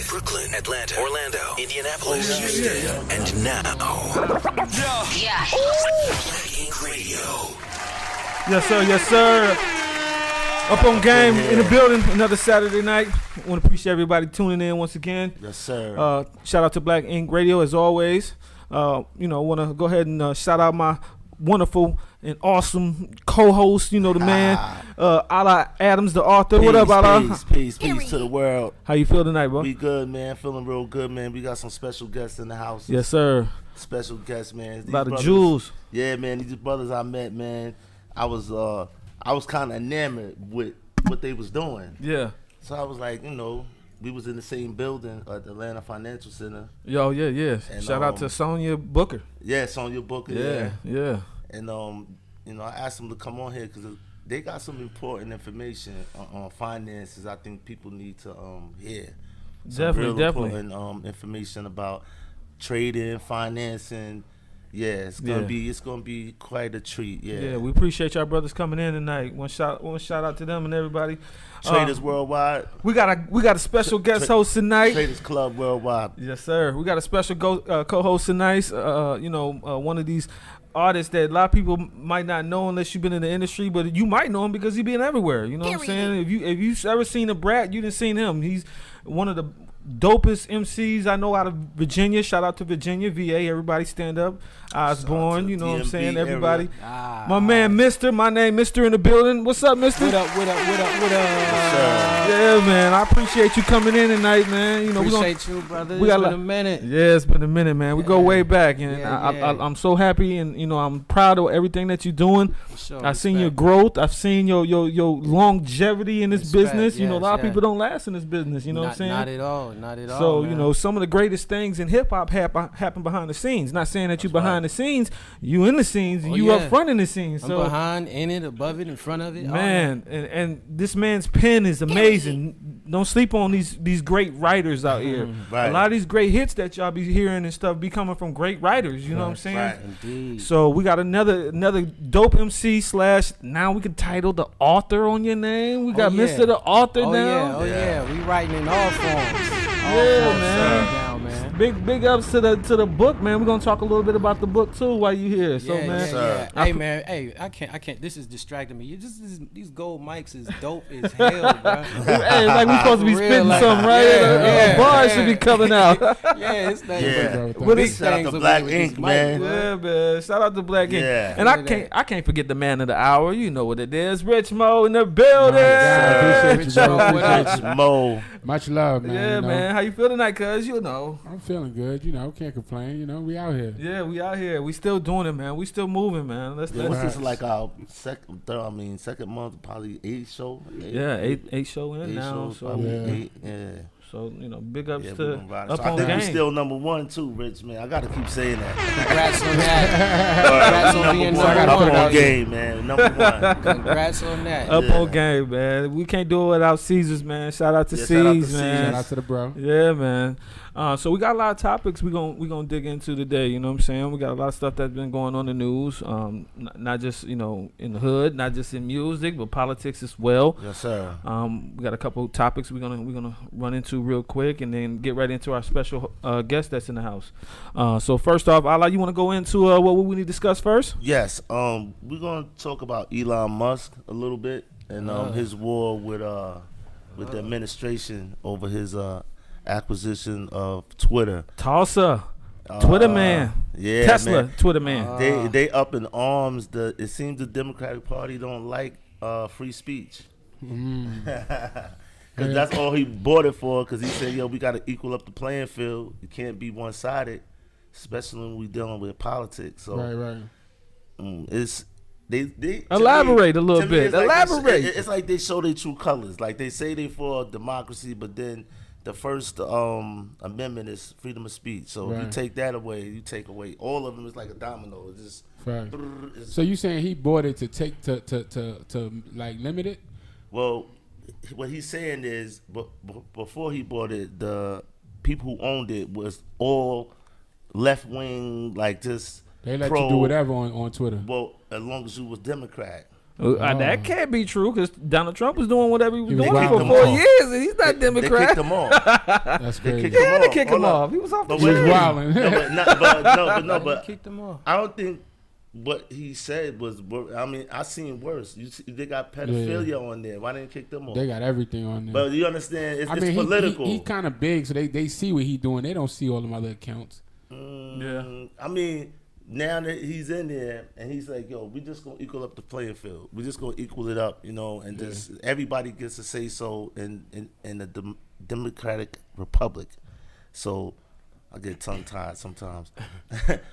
Brooklyn, Atlanta, Orlando, Indianapolis, Houston, and now. Yeah. Black Ink Radio. Yes, sir. Yes, sir. Up on game in the building. Another Saturday night. I want to appreciate everybody tuning in once again. Yes, sir. Shout out to Black Ink Radio as always. Want to go ahead and shout out my wonderful and awesome co-host. You know the man, Ala Adams, the author. Peace, what up, Ala? Peace to the world. How you feel tonight, bro? We good, man. Feeling real good, man. We got some special guests in the house. Yes, sir. Special guests, man. A lot of jewels. Yeah, man. These brothers I met, man. I was kind of enamored with what they was doing. Yeah. So I was like, we was in the same building at the Atlanta Financial Center. Yo, yeah. And, shout out to Sonia Booker. Yeah, Sonia Booker. Yeah. And I asked them to come on here because they got some important information on finances. I think people need to hear. Definitely. Important information about trading, financing. Yeah, it's gonna be quite a treat. Yeah, we appreciate y'all brothers coming in tonight. One shout out to them and everybody. Traders Worldwide. We got a special guest host tonight. Traders Club Worldwide. Yes, sir. We got a special co-host tonight. One of these artists that a lot of people might not know unless you've been in the industry, but you might know him because he's been everywhere. You know what I'm saying? If you've ever seen a Brat, you done seen him. He's one of the dopest MCs I know out of Virginia. Shout out to Virginia, VA. Everybody stand up. Osborne, you know what I'm saying? Everybody. My man, Mister. My name, Mister in the building. What's up, Mister? What up? Yeah, man. I appreciate you coming in tonight, man. Appreciate you, brother. It's been a minute. Yeah, it's been a minute, man. We go way back, and I'm so happy, and I'm proud of everything that you're doing. Sure, I've seen your growth. I've seen your longevity in this business. Yes, a lot of people don't last in this business. You know what I'm saying? Not at all. So man. Some of the greatest things in hip hop happen behind the scenes. Not saying that you behind the scenes, you in the scenes, and you up front in the scenes. I'm behind, in it, above it, in front of it. Man, and this man's pen is amazing. Don't sleep on these great writers out here. Right. A lot of these great hits that y'all be hearing and stuff be coming from great writers. You know what I'm saying? Right. Indeed. So we got another dope MC / now we can title the author on your name. We got Mr. the Author now. We writing in all forms. Man. Man. Big ups to the book, man. We're gonna talk a little bit about the book too while you here. So man, Hey man, I can't. This is distracting me. These gold mics is dope as hell, bro. Hey, like we supposed to be spitting something, right? A bar should be coming out. It's that. Shout out to Black Ink, man. Yeah, man. Shout out to Black Ink. Yeah. And I can't forget the man of the hour. You know what it is, Rich Mo in the building. Rich Mo. Much love, man. Yeah, man. How you feel tonight, cuz? I'm feeling good. Can't complain. We out here. Yeah, we out here. We still doing it, man. We still moving, man. This is like our second month, probably 8th show. Eight show in now. So, big ups to Up On Game. Game. We still number one too, Rich, man. I got to keep saying that. Congrats on that. Congrats on being number one. Up On Game, man. Number one. Congrats on that. Up On Game, man. We can't do it without Caesars, man. Shout out to Caesars, man. Shout out to the bro. Yeah, man. So we got a lot of topics we gonna dig into today. You know what I'm saying? We got a lot of stuff that's been going on in the news. Not just in the hood, not just in music, but politics as well. Yes, sir. We got a couple topics we're gonna run into real quick, and then get right into our special guest that's in the house. So first off, Ala, you want to go into what we need to discuss first? Yes. We're gonna talk about Elon Musk a little bit and his war with the administration over his acquisition of Twitter. Tulsa, Twitter man. Yeah, Tesla, man. Twitter man. They up in arms. It seems the Democratic Party don't like free speech. Because that's all he bought it for. Because he said, "Yo, we got to equal up the playing field. You can't be one sided, especially when we dealing with politics." So, right. It's they elaborate a little bit. Elaborate. It's like they show their true colors. Like they say they for democracy, but then the first amendment is freedom of speech. So if you take that away, you take away all of them. It's like a domino. It's just. So you saying he bought it to like limit it? Well, what he's saying is, before he bought it, the people who owned it was all left wing, like just they let you do whatever on Twitter. Well, as long as you was Democrat. That can't be true because Donald Trump was doing whatever he was doing kicked for him 4 off. years, and he's not They Democrat. kicked him off. That's crazy. Yeah, they kicked him Hold off. up. He was off the But He was wait. chain. wilding. But Kicked him off. I don't think what he said was. I mean, I seen worse. They got pedophilia on there. Why didn't kick them off? They got everything on there. But you understand, it's he- political. He kind of big, so they see what he doing. They don't see all them other accounts. Yeah. I mean, now that he's in there and he's like, yo, we just gonna equal up the playing field. We just gonna equal it up, and just everybody gets to say so in the Democratic Republic. So I get tongue tied sometimes.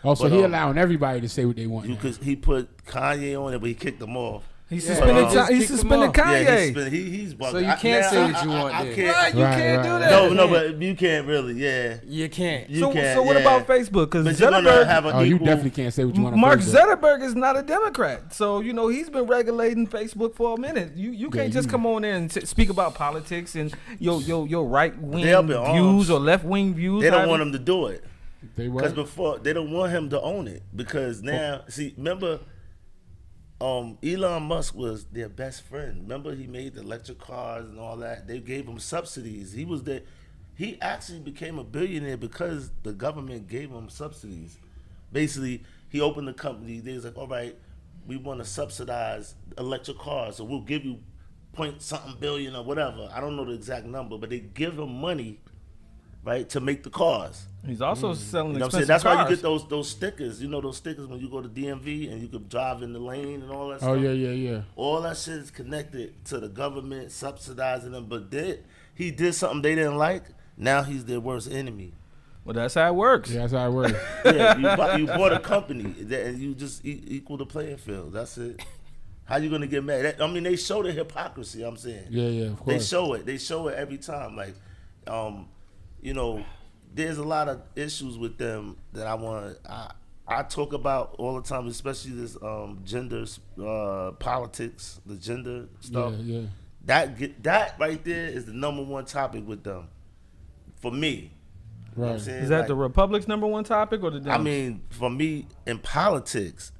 Also, But, he allowing everybody to say what they want. you now. could he put Kanye on it, but he kicked them off. He Yeah. suspended. But, He kicked him suspended off. Kanye. Yeah, he's bugging. So you can't say what you want I there. can't. Right, you Right, can't right, do right. that. No, but you can't really. Yeah, You can't. you So can't. what yeah. about Facebook? Because But you're gonna Zuckerberg, have an Oh, you equal. definitely can't say what you want. on Mark Facebook. Zuckerberg is not a Democrat, so he's been regulating Facebook for a minute. You can't just come on there and speak about politics and your right wing They up in arms. views or left wing views. They don't want him to do it. They Because were. before they don't want him to own it because now see remember Elon Musk was their best friend. Remember he made the electric cars and all that. They gave him subsidies. He actually became a billionaire because the government gave him subsidies. Basically, he opened the company. They was like, all right, we want to subsidize electric cars, so we'll give you point something billion or whatever. I don't know the exact number, but they give him money, right, to make the cars. He's also selling You know what I'm saying? expensive That's why cars. you get those stickers. You know those stickers when you go to DMV and you can drive in the lane and all that stuff. Oh yeah. All that shit is connected to the government subsidizing them. But he did something they didn't like. Now he's their worst enemy. Well, that's how it works. Yeah, that's how it works. Yeah, you bought a company and you just equal the playing field. That's it. How you gonna get mad? I mean, they show the hypocrisy. I'm saying. Yeah, of They course. show it. They show it every time. Like, there's a lot of issues with them that I talk about all the time, especially this gender politics, the gender stuff. Yeah. That right there is the number one topic with them, for me. You know what I'm Right. saying? Is that Like, the Republic's number one topic or the Dems? I mean, for me in politics,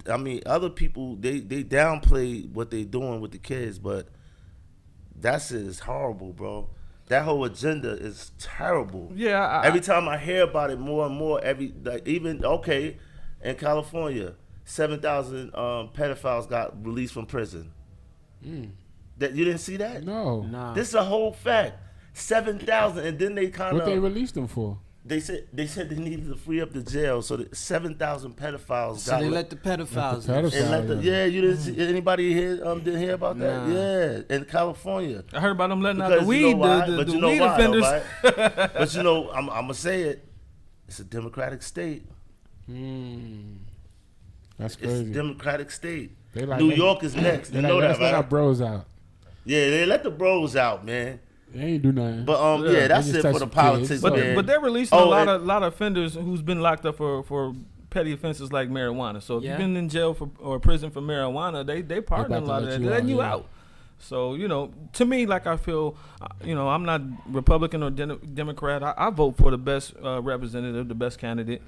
I mean, other people they downplay what they doing with the kids, but that's is horrible, bro. That whole agenda is terrible. Yeah, Every time I hear about it more and more, in California, 7,000 pedophiles got released from prison. That you didn't see that? No. Nah. This is a whole fact. 7,000, and then they kind What they of released them for? they said they needed to free up the jail, so that 7,000 pedophiles So got they let. let the pedophiles. Let the pedophiles- And let the, yeah, you didn't see anybody here didn't hear about that? Nah. Yeah, in California. I heard about them letting out Because the weed, you know why? the But you weed know why, though, offenders. right? But you know, I'm gonna say it. It's a democratic state. That's It's a crazy. democratic state. They like- New they- York is next. You They know like, that, let's let our right? bros out. Yeah, they let the bros out, man. They ain't do nothing. But Yeah, that's they just it touch for the the kids. politics, But man. but they're releasing Oh, a lot of offenders who's been locked up for petty offenses like marijuana. So if Yeah. you've been in jail or prison for marijuana, they pardon a about to lot of let that. you They're letting out, you yeah. out. So to me, like I feel, I'm not Republican or Democrat. I vote for the best representative, the best candidate.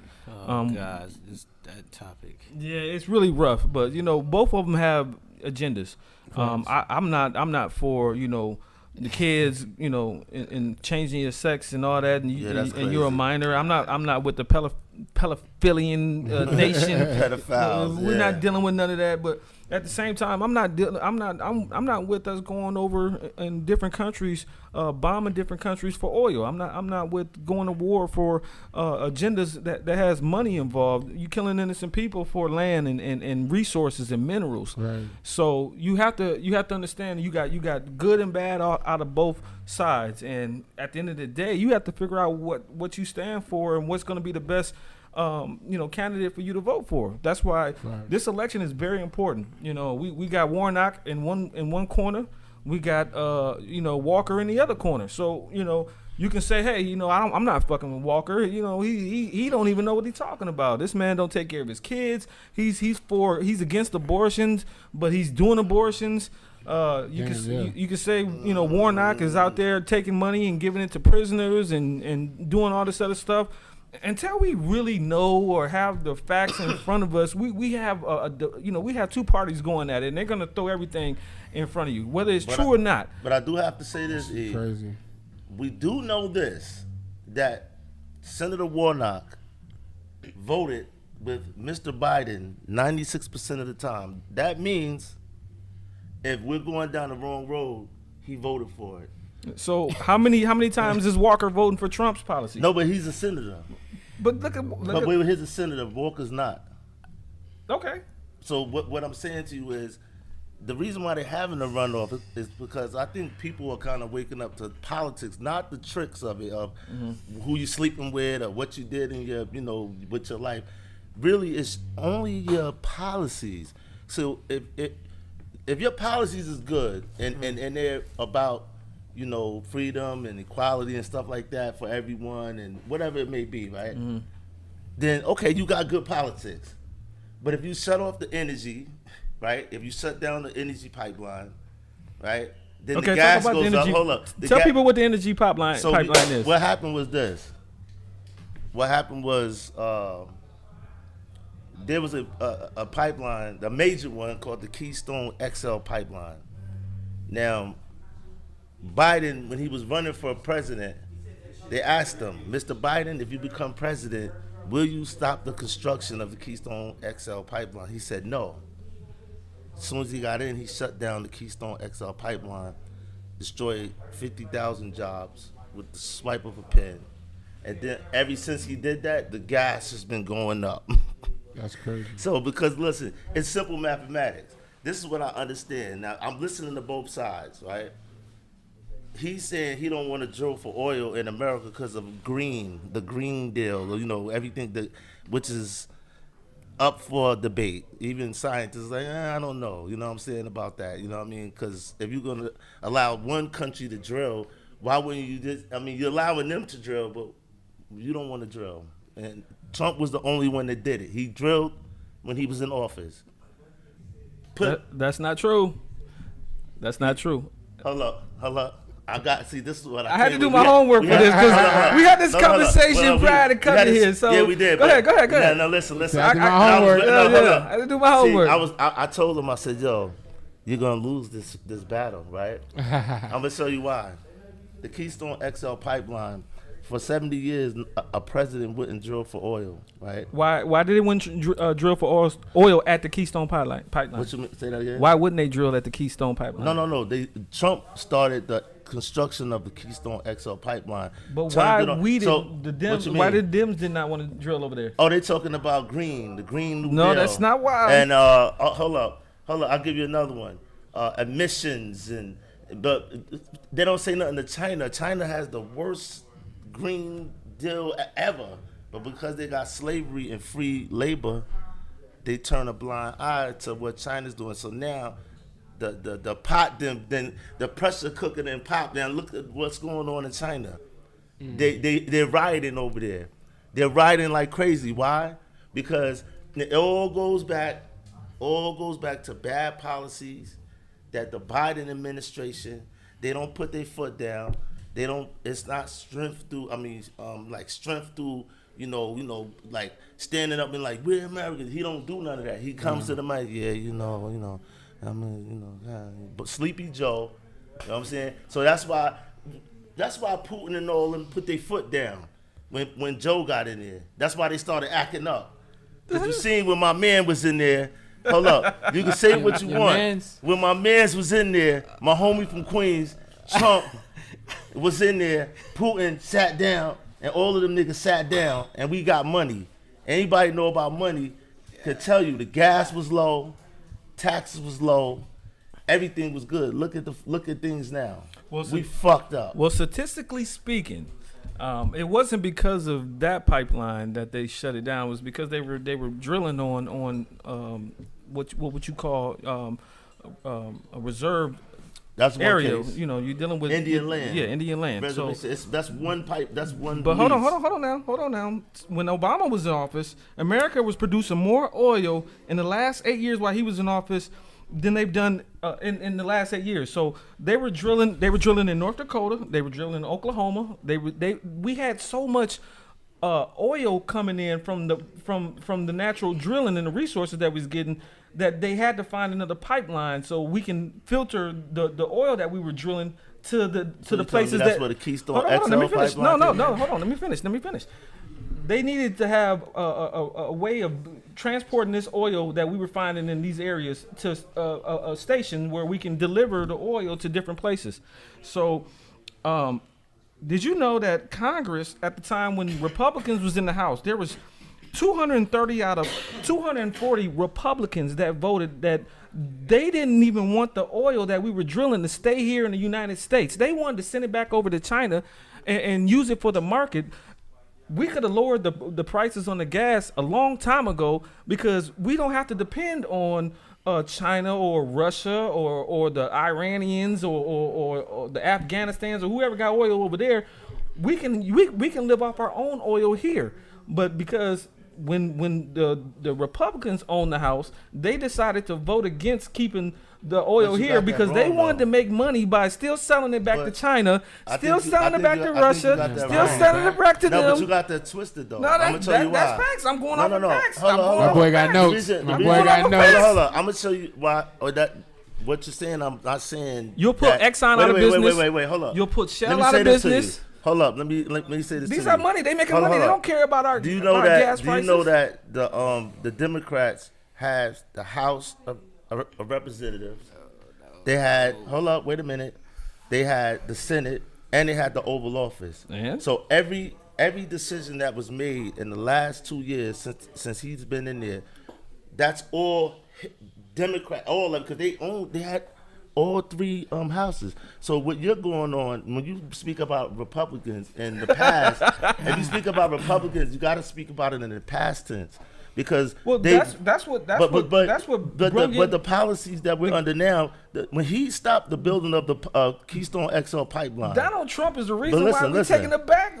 Oh, guys, it's that topic. Yeah, it's really rough, but both of them have agendas. I'm not for the kids, and changing your sex and all that, and, Yeah, that's and you're a crazy. minor. I'm not with the pedophilian nation. Pedophiles, We're yeah. not dealing with none of that. But at the same time, I'm not with us going over in different countries, bombing different countries for oil. I'm not with going to war for agendas that has money involved. You killing innocent people for land and resources and minerals. Right. So you have to understand you got good and bad out of both sides, and at the end of the day, you have to figure out what you stand for and what's going to be the best candidate for you to vote for. That's why this election is very important. We got Warnock in one corner, we got Walker in the other corner. So you can say, hey, I'm not fucking with Walker. He don't even know what he's talking about. This man don't take care of his kids. He's against abortions, but he's doing abortions. You can say Warnock is out there taking money and giving it to prisoners and doing all this other stuff. until we really know or have the facts in front of us, we have we have two parties going at it, and they're gonna throw everything in front of you, whether it's true or not. But I do have to say this, E. Crazy. We do know this, that Senator Warnock voted with Mr. Biden 96% of the time. That means if we're going down the wrong road, he voted for it. So how many times is Walker voting for Trump's policy? No, but he's a senator. But But he's a senator. Walker's not. Okay. So what I'm saying to you is, the reason why they're having a runoff is because I think people are kind of waking up to politics, not the tricks of it, of who you're sleeping with or what you did in your, with your life. Really, it's only your policies. So if your policies is good and they're about, freedom and equality and stuff like that for everyone and whatever it may be, right? Then, okay, you got good politics. But if you shut off the energy, right? If you shut down the energy pipeline, right? Then the gas goes up. Hold up. Tell people what the energy pipeline is. What happened was this. What happened was there was a pipeline, a major one called the Keystone XL pipeline. Now, Biden, when he was running for president, they asked him, Mr. Biden, if you become president, will you stop the construction of the Keystone XL pipeline? He said no. As soon as he got in, he shut down the Keystone XL pipeline, destroyed 50,000 jobs with the swipe of a pen. And then ever since he did that, the gas has been going up. That's crazy. So, because listen, it's simple mathematics. This is what I understand. Now, I'm listening to both sides, right? He's saying he don't want to drill for oil in America because of the green deal, everything which is up for debate. Even scientists like, I don't know, you know what I'm saying about that, you know what I mean? Because if you're going to allow one country to drill, why wouldn't you you're allowing them to drill, but you don't want to drill. And Trump was the only one that did it. He drilled when he was in office. That's not true. That's not true. Hold up. This is what I had to do my homework for this because we had this conversation prior to coming here. So yeah, we did. Go ahead. No, listen. I had to do my homework. I told him, I said, yo, you're gonna lose this battle, right? I'm gonna show you why. The Keystone XL pipeline, for 70 years, a president wouldn't drill for oil, right? Why did they wouldn't drill for oil at the Keystone pipeline? What you mean? Say that again? Why wouldn't they drill at the Keystone pipeline? No. Trump started the construction of the Keystone XL pipeline. But why the Dems did not want to drill over there? Oh, they're talking about the Green New Deal. No, that's not why. And hold up, I'll give you another one. Emissions but they don't say nothing to China. China has the worst Green Deal ever, but because they got slavery and free labor, they turn a blind eye to what China's doing. So now the pot then the pressure cooker then pop. Now look at what's going on in China. They're rioting over there. They're rioting like crazy. Why? Because it all goes back to bad policies that the Biden administration, they don't put their foot down. They don't. It's not strength through. Strength through. Like standing up and like, we're Americans. He don't do none of that. He comes to the mic. Yeah, but Sleepy Joe. You know what I'm saying? So that's why Putin and all them put their foot down when Joe got in there. That's why they started acting up. Cause you seen when my man was in there. Hold up. You can say what you want. When my mans was in there, my homie from Queens, Trump, was in there, Putin sat down, and all of them niggas sat down, and we got money. Anybody know about money could tell you the gas was low, taxes was low, everything was good. Look at things now. We fucked up. Well, statistically speaking, it wasn't because of that pipeline that they shut it down. It was because they were drilling on what would you call a reserved area. Case. You're dealing with Indian land. Yeah, Indian land. So that's one pipe. That's one. But hold on now. When Obama was in office, America was producing more oil in the last 8 years while he was in office than they've done in the last 8 years. So they were drilling in North Dakota. They were drilling in Oklahoma. We had so much oil coming in from the natural drilling and the resources that we was getting, that they had to find another pipeline so we can filter the oil that we were drilling to the places that's that. where the Keystone Hold on, let me finish. pipeline No, came in? hold on, let me finish. They needed to have a way of transporting this oil that we were finding in these areas to a station where we can deliver the oil to different places. So, did you know that Congress, at the time when Republicans was in the House, there was 230 out of 240 Republicans that voted that they didn't even want the oil that we were drilling to stay here in the United States. They wanted to send it back over to China and use it for the market. We could have lowered the prices on the gas a long time ago because we don't have to depend on China or Russia or the Iranians or the Afghanistans or whoever got oil over there. We can live off our own oil here. But because when the Republicans owned the House, they decided to vote against keeping the oil here because they wanted to make money by still selling it back to China, still selling it back to Russia, still selling it back to them. No, but you got that twisted though. No, I'm gonna tell you why. that's facts. I'm going off of facts. Hold on. My boy got notes. My boy got notes. Hold on. I'm gonna show you why. Or that what you're saying. I'm not saying You'll put Exxon out of business. Wait. Hold up. You'll put Shell out of business. Hold up. Let me say this. These are money. They making money. They don't care about our Do you know gas prices. Do you know that the Democrats have the House of Representatives? They had, hold up, wait a minute. They had the Senate and they had the Oval Office. And? So every decision that was made in the last 2 years since he's been in there, that's all Democrat, all of them, because they had all three houses. So what you're going on when you speak about Republicans in the past, if you speak about Republicans, you got to speak about it in the past tense. Because but the policies that we're under now, when he stopped the building of the Keystone XL pipeline, Donald Trump is the reason why we're taking a back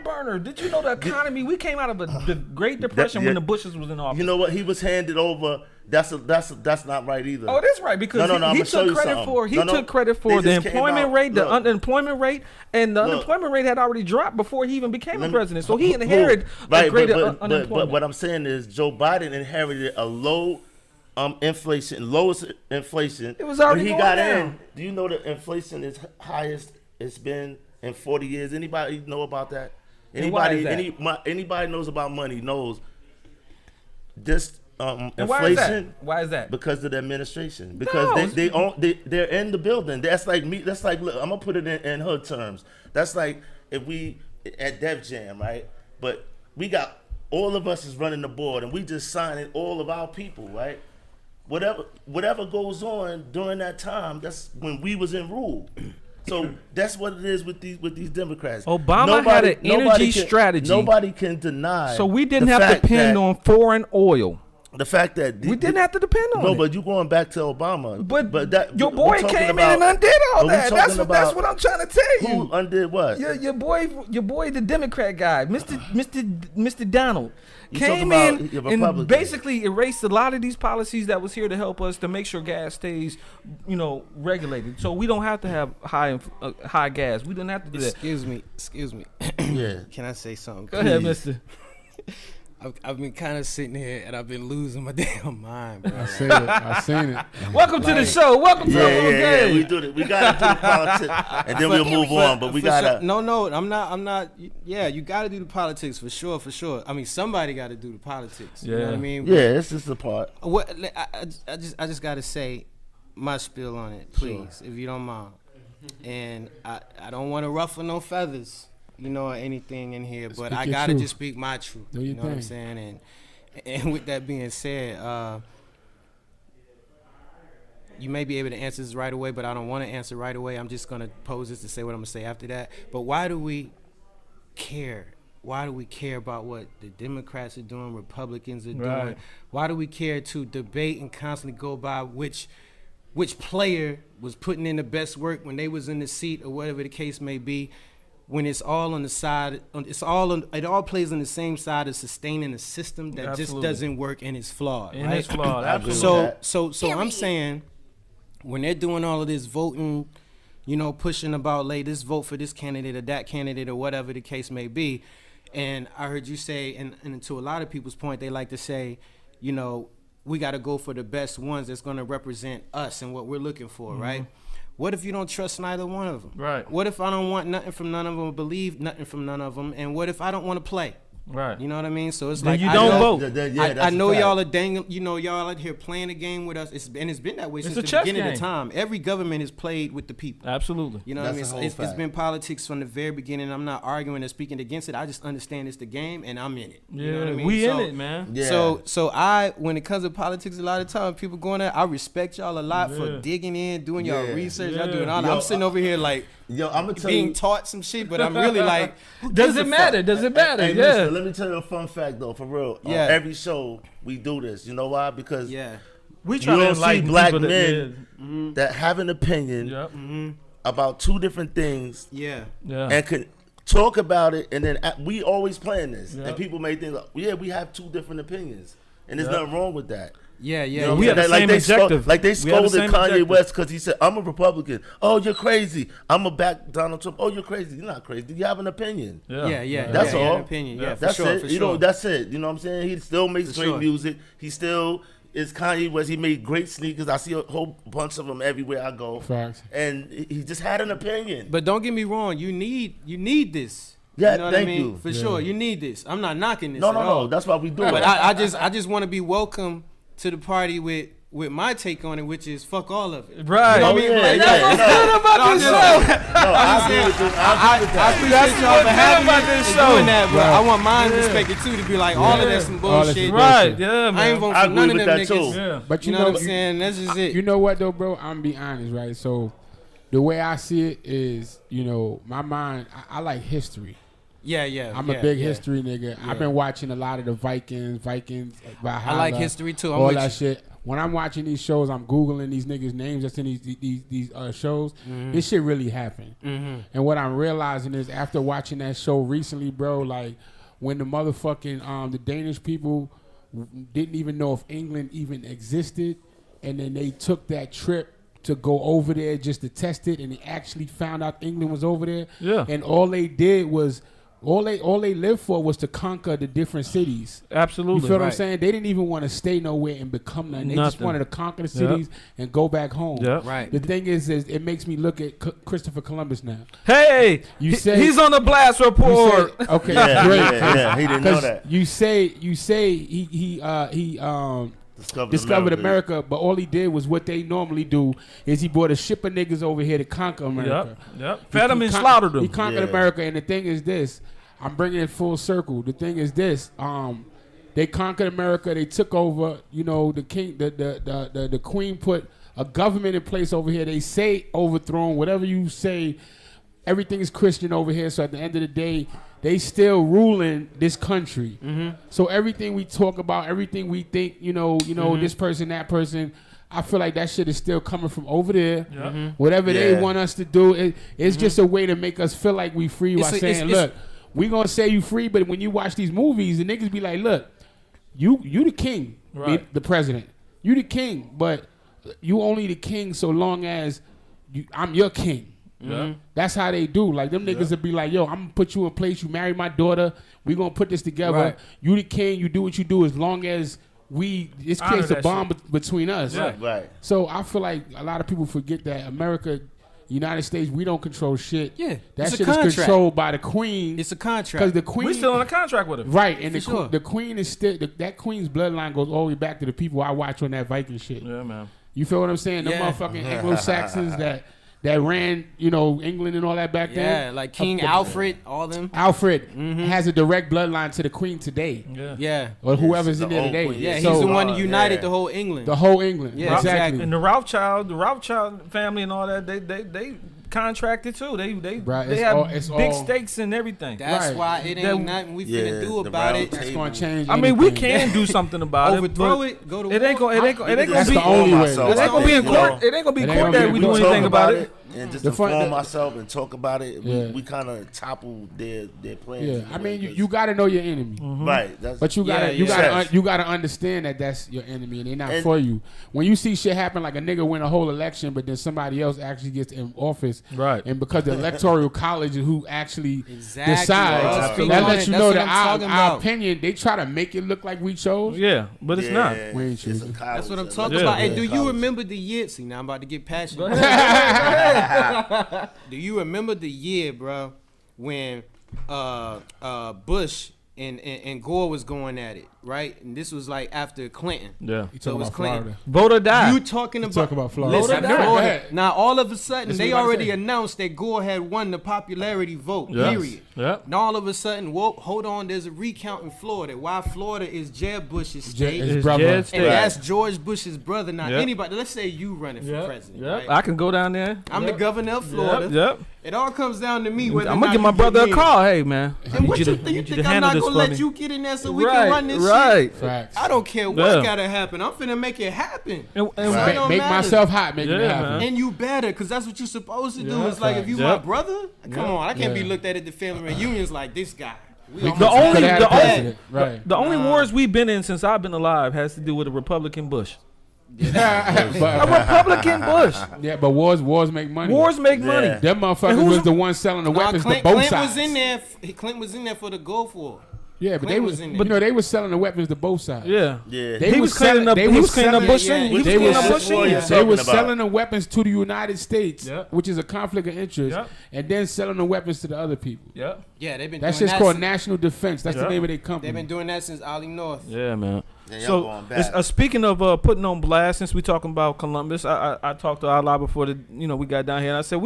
burner. Did you know the economy? We came out of the Great Depression when the Bushes was in office. You know what? He was handed over. That's not right either. Oh, that's right because he took credit for the employment rate, the unemployment rate, and the unemployment rate had already dropped before he even became a president. So he inherited a greater unemployment. But what I'm saying is Joe Biden inherited a low lowest inflation. It was already when he going got down. in. Do you know that inflation is highest it's been in 40 years? Anybody know about that? Anybody knows about money knows this. Inflation. Why is that? Because of the administration. Because they're in the building. That's like me. That's like, look, I'm gonna put it in hood terms. That's like if we at Def Jam, right? But we got all of us is running the board, and we just signing all of our people, right? Whatever goes on during that time, that's when we was in rule. So that's what it is with these Democrats. Obama had an energy strategy. Nobody can deny. So we didn't have to depend on foreign oil. The fact that we didn't have to depend on it. No, but you going back to Obama. But that your boy came in and undid all that. That's what I'm trying to tell you. Who undid what? Your boy, the Democrat guy, Mr. Donald, came in and basically erased a lot of these policies that was here to help us to make sure gas stays, regulated. So we don't have to have high gas. We didn't have to do that. Excuse me. Yeah. Can I say something? Go ahead, Mister. I've been kind of sitting here and I've been losing my damn mind, bro. I seen it. Welcome to the show. Welcome to the game. We do it. We gotta do the politics, and then we'll move on. But we gotta. No, I'm not. Yeah, you gotta do the politics for sure. I mean, somebody got to do the politics. You know what I mean? Yeah, this is the part. What I just gotta say my spiel on it, please, if you don't mind. And I don't want to ruffle no feathers. Or anything in here, but I gotta just speak my truth. You know what I'm saying? And with that being said, you may be able to answer this right away, but I don't want to answer right away. I'm just gonna pose this to say what I'm gonna say after that. But why do we care? Why do we care about what the Democrats are doing, Republicans are doing? Why do we care to debate and constantly go by which player was putting in the best work when they was in the seat or whatever the case may be? When it's all on the side, it all plays on the same side of sustaining a system that just doesn't work and is flawed. And it's flawed. Absolutely. So I'm saying, when they're doing all of this voting, pushing about, let's vote for this candidate or that candidate or whatever the case may be, And I heard you say, and to a lot of people's point, they like to say, you know, we got to go for the best ones that's going to represent us and what we're looking for, right? What if you don't trust neither one of them? Right. What if I don't want nothing from none of them, or believe nothing from none of them? And what if I don't want to play? Right. You know what I mean? So it's Then like you I don't know, vote. I know y'all are y'all out here playing a game with us. It's been that way since the beginning of time. Every government has played with the people. Absolutely. You know what I mean? It's been politics from the very beginning. I'm not arguing or speaking against it. I just understand it's the game and I'm in it. Yeah, you know what I mean? we in it, man. Yeah. So when it comes to politics, a lot of times people going there, I respect y'all a lot for digging in, doing y'all research, y'all doing all that. I'm sitting over here like I'm gonna tell being you, taught some shit, but I'm really like, Does it matter? Does it matter? Hey, Yeah. listen, let me tell you a fun fact though, for real. Yeah. Every show we do this. You know why? Because We you try to don't see enlighten black people men that have an opinion about two different things and can talk about it, and then we always playing this, and people may think, like, we have two different opinions, and there's nothing wrong with that. Yeah, You know what we I'm have the saying? same objective. They We have the scolded same Kanye objective. West because he said, I'm a Republican. Oh, you're crazy. I'm a back Donald Trump. Oh, you're crazy. You're not crazy. You have an opinion. Yeah. That's all. An opinion. Yeah, That's for sure. it. For you sure. know, that's it. You know what I'm saying? He still makes For great sure. music. He still is Kanye West. He made great sneakers. I see a whole bunch of them everywhere I go. Facts. And he just had an opinion. But don't get me wrong, you need this. Yeah, you know what thank I mean? you. For sure, you need this. I'm not knocking this. No. That's why we do it. But I just want to be welcome to the party with my take on it, which is fuck all of it. Right. You know what I mean? Like, That's what's good about this show. No, I agree with you. I agree with I that. appreciate That's y'all what's for good having me about this and show. doing that, but Right. I want mine respected too, to be like, all of that's some All that's bullshit. Right. Yeah, man. I ain't voting I for agree none of with them that, niggas. too. Yeah. But You know what I'm saying? That's just it. You know what though, bro? I'm gonna be honest, right? So the way I see it is, you know, my mind. I like history. Yeah. I'm a big history nigga. I've been watching a lot of the Vikings, I like history too. I'm all with that you. shit. When I'm watching these shows, I'm googling these niggas' names that's in these shows. This shit really happened. And what I'm realizing is after watching that show recently, bro, like when the motherfucking the Danish people didn't even know if England even existed, and then they took that trip to go over there just to test it, and they actually found out England was over there. Yeah. And all they did was all they lived for was to conquer the different cities. Absolutely. You feel what I'm saying? They didn't even want to stay nowhere and become nothing. They just Nothing. wanted to conquer the cities and go back home. Yep. Right. The thing is it makes me look at Christopher Columbus now. Hey, You said- he's on the blast You report. said, okay, Yeah, great. yeah, he didn't know 'Cause that. You say he discovered America, but all he did was what they normally do is he brought a ship of niggas over here to conquer America. Yep. Fed him and slaughtered him. He conquered Yeah. America, and the thing is this: I'm bringing it full circle. The thing is this: they conquered America. They took over. You know, the king, the queen put a government in place over here. They say overthrown. Whatever you say, everything is Christian over here. So at the end of the day, they still ruling this country. So everything we talk about, everything we think, you know, this person, that person, I feel like that shit is still coming from over there. Whatever they Yeah. want us to do, it's just a way to make us feel like we free by saying, look, we gonna say you free, but when you watch these movies, the niggas be like, look, you the king, Right. the president. You the king, but you only the king so long as I'm your king. Yeah. That's how they do. Like them niggas would be like, yo, I'm gonna put you in place. You marry my daughter. We gonna put this together. Right. You the king. You do what you do as long as this Honor creates a that bond between us. Yeah. Right. So I feel like a lot of people forget that America, United States, we don't control shit. Yeah, That it's a shit is contract. controlled by the queen. It's a contract. Because the queen, We still on a contract with him. right, and For sure. the queen is still that queen's bloodline goes all the way back to the people I watch on that Viking shit. Yeah, man. You feel what I'm saying? The Yeah. motherfucking Anglo-Saxons that ran, England and all that back then. Yeah, like King Alfred, all them. Alfred has a direct bloodline to the queen today, Yeah. Yeah. or whoever's the in there old today. queen. Yeah, So, he's the one who united yeah. the whole England. the whole England. Yeah, exactly. And the Rothschild family and all that, they contracted too. They Right, they it's have all- it's big all- stakes and everything. That's Right. why it That- ain't nothing we Yeah, finna do the about round it. That's table. gonna change. I mean, we anything. can do something about Overthrow it. it, go to It ain't war. gonna. It ain't gonna That's be. the only way. It ain't gonna be in court. It ain't gonna be It in ain't court gonna that be we in do court. anything about it. and just The inform myself and talk about it. We kind of topple their plans. Yeah, I mean, you got to know your enemy, right? But you gotta understand that that's your enemy and they're not for you. When you see shit happen, like a nigga win a whole election, but then somebody else actually gets in office, right? And because the electoral college is who actually decides, that lets you know that our opinion, they try to make it look like we chose. Yeah, but it's not. We ain't choosing. That's what I'm talking about. Hey, do you remember the year? See, now I'm about to get passionate. Do you remember the year, bro, when Bush and Gore was going at it, right? And this was like after Clinton. Yeah. So it was Clinton. Vote or die. You talking about Florida. Listen, Florida. Now all of a sudden they already announced that Gore had won the popularity vote. Yes. Period. Yeah. Now all of a sudden, whoa, hold on, there's a recount in Florida. Why Florida is Jeb Bush's state, his brother, and that's George Bush's brother. Not Yep. anybody. Let's say you running for president. Yep. Right? I can go down there. I'm the governor of Florida. Yep. It all comes down to me. Whether I'm or gonna not give my you brother get a in. call. Hey man, And what you need you think to I'm handle not this gonna for let me. you get in there so we can run this shit? Right. Facts. I don't care what gotta happen. I'm finna make it happen. And It don't Make matter. myself hot, make it Yeah, happen. man. And you better, cause that's what you're supposed to do. Yeah. It's like if you Yep. my brother, come on, I can't be Yeah. looked at the family reunions like this guy. We The almost The only, Could've had a the only, president, right. the only wars we've been in since I've been alive has to do with a Republican Bush. A but, Republican Bush. but wars make money. Wars make money. Yeah. Them motherfuckers was the ones selling the weapons to both Clint sides. was in there. Clint was in there for the Gulf War. Yeah, but Clint was in there. but no, they was selling the weapons to both sides. Yeah. Yeah. They He was was cleaning up. selling- He was cleaning up Bush. yeah, He was yeah. cleaning up They Bush. was- Yeah. They was Talking about. selling the weapons to the United States, Yep. which is a conflict of interest, Yep. and then selling the weapons to the other people. Yeah. Yeah, they've been. That's doing just that called since- national defense. That's the Yep. name of their company. They've been doing that since Ollie North. Yeah, man. Yeah, y'all So, going back. speaking of putting on blast, since we talking about Columbus, I talked to Allah before we got down here, and I said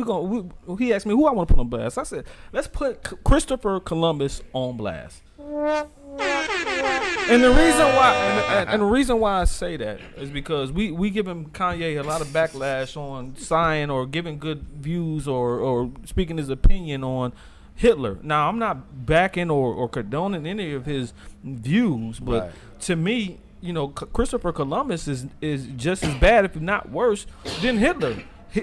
he asked me who I want to put on blast. I said let's put Christopher Columbus on blast. And the reason why I say that is because we giving Kanye a lot of backlash on saying or giving good views or speaking his opinion on Hitler. Now I'm not backing or condoning any of his views, but Right. to me, Christopher Columbus is just as bad, if not worse, than Hitler.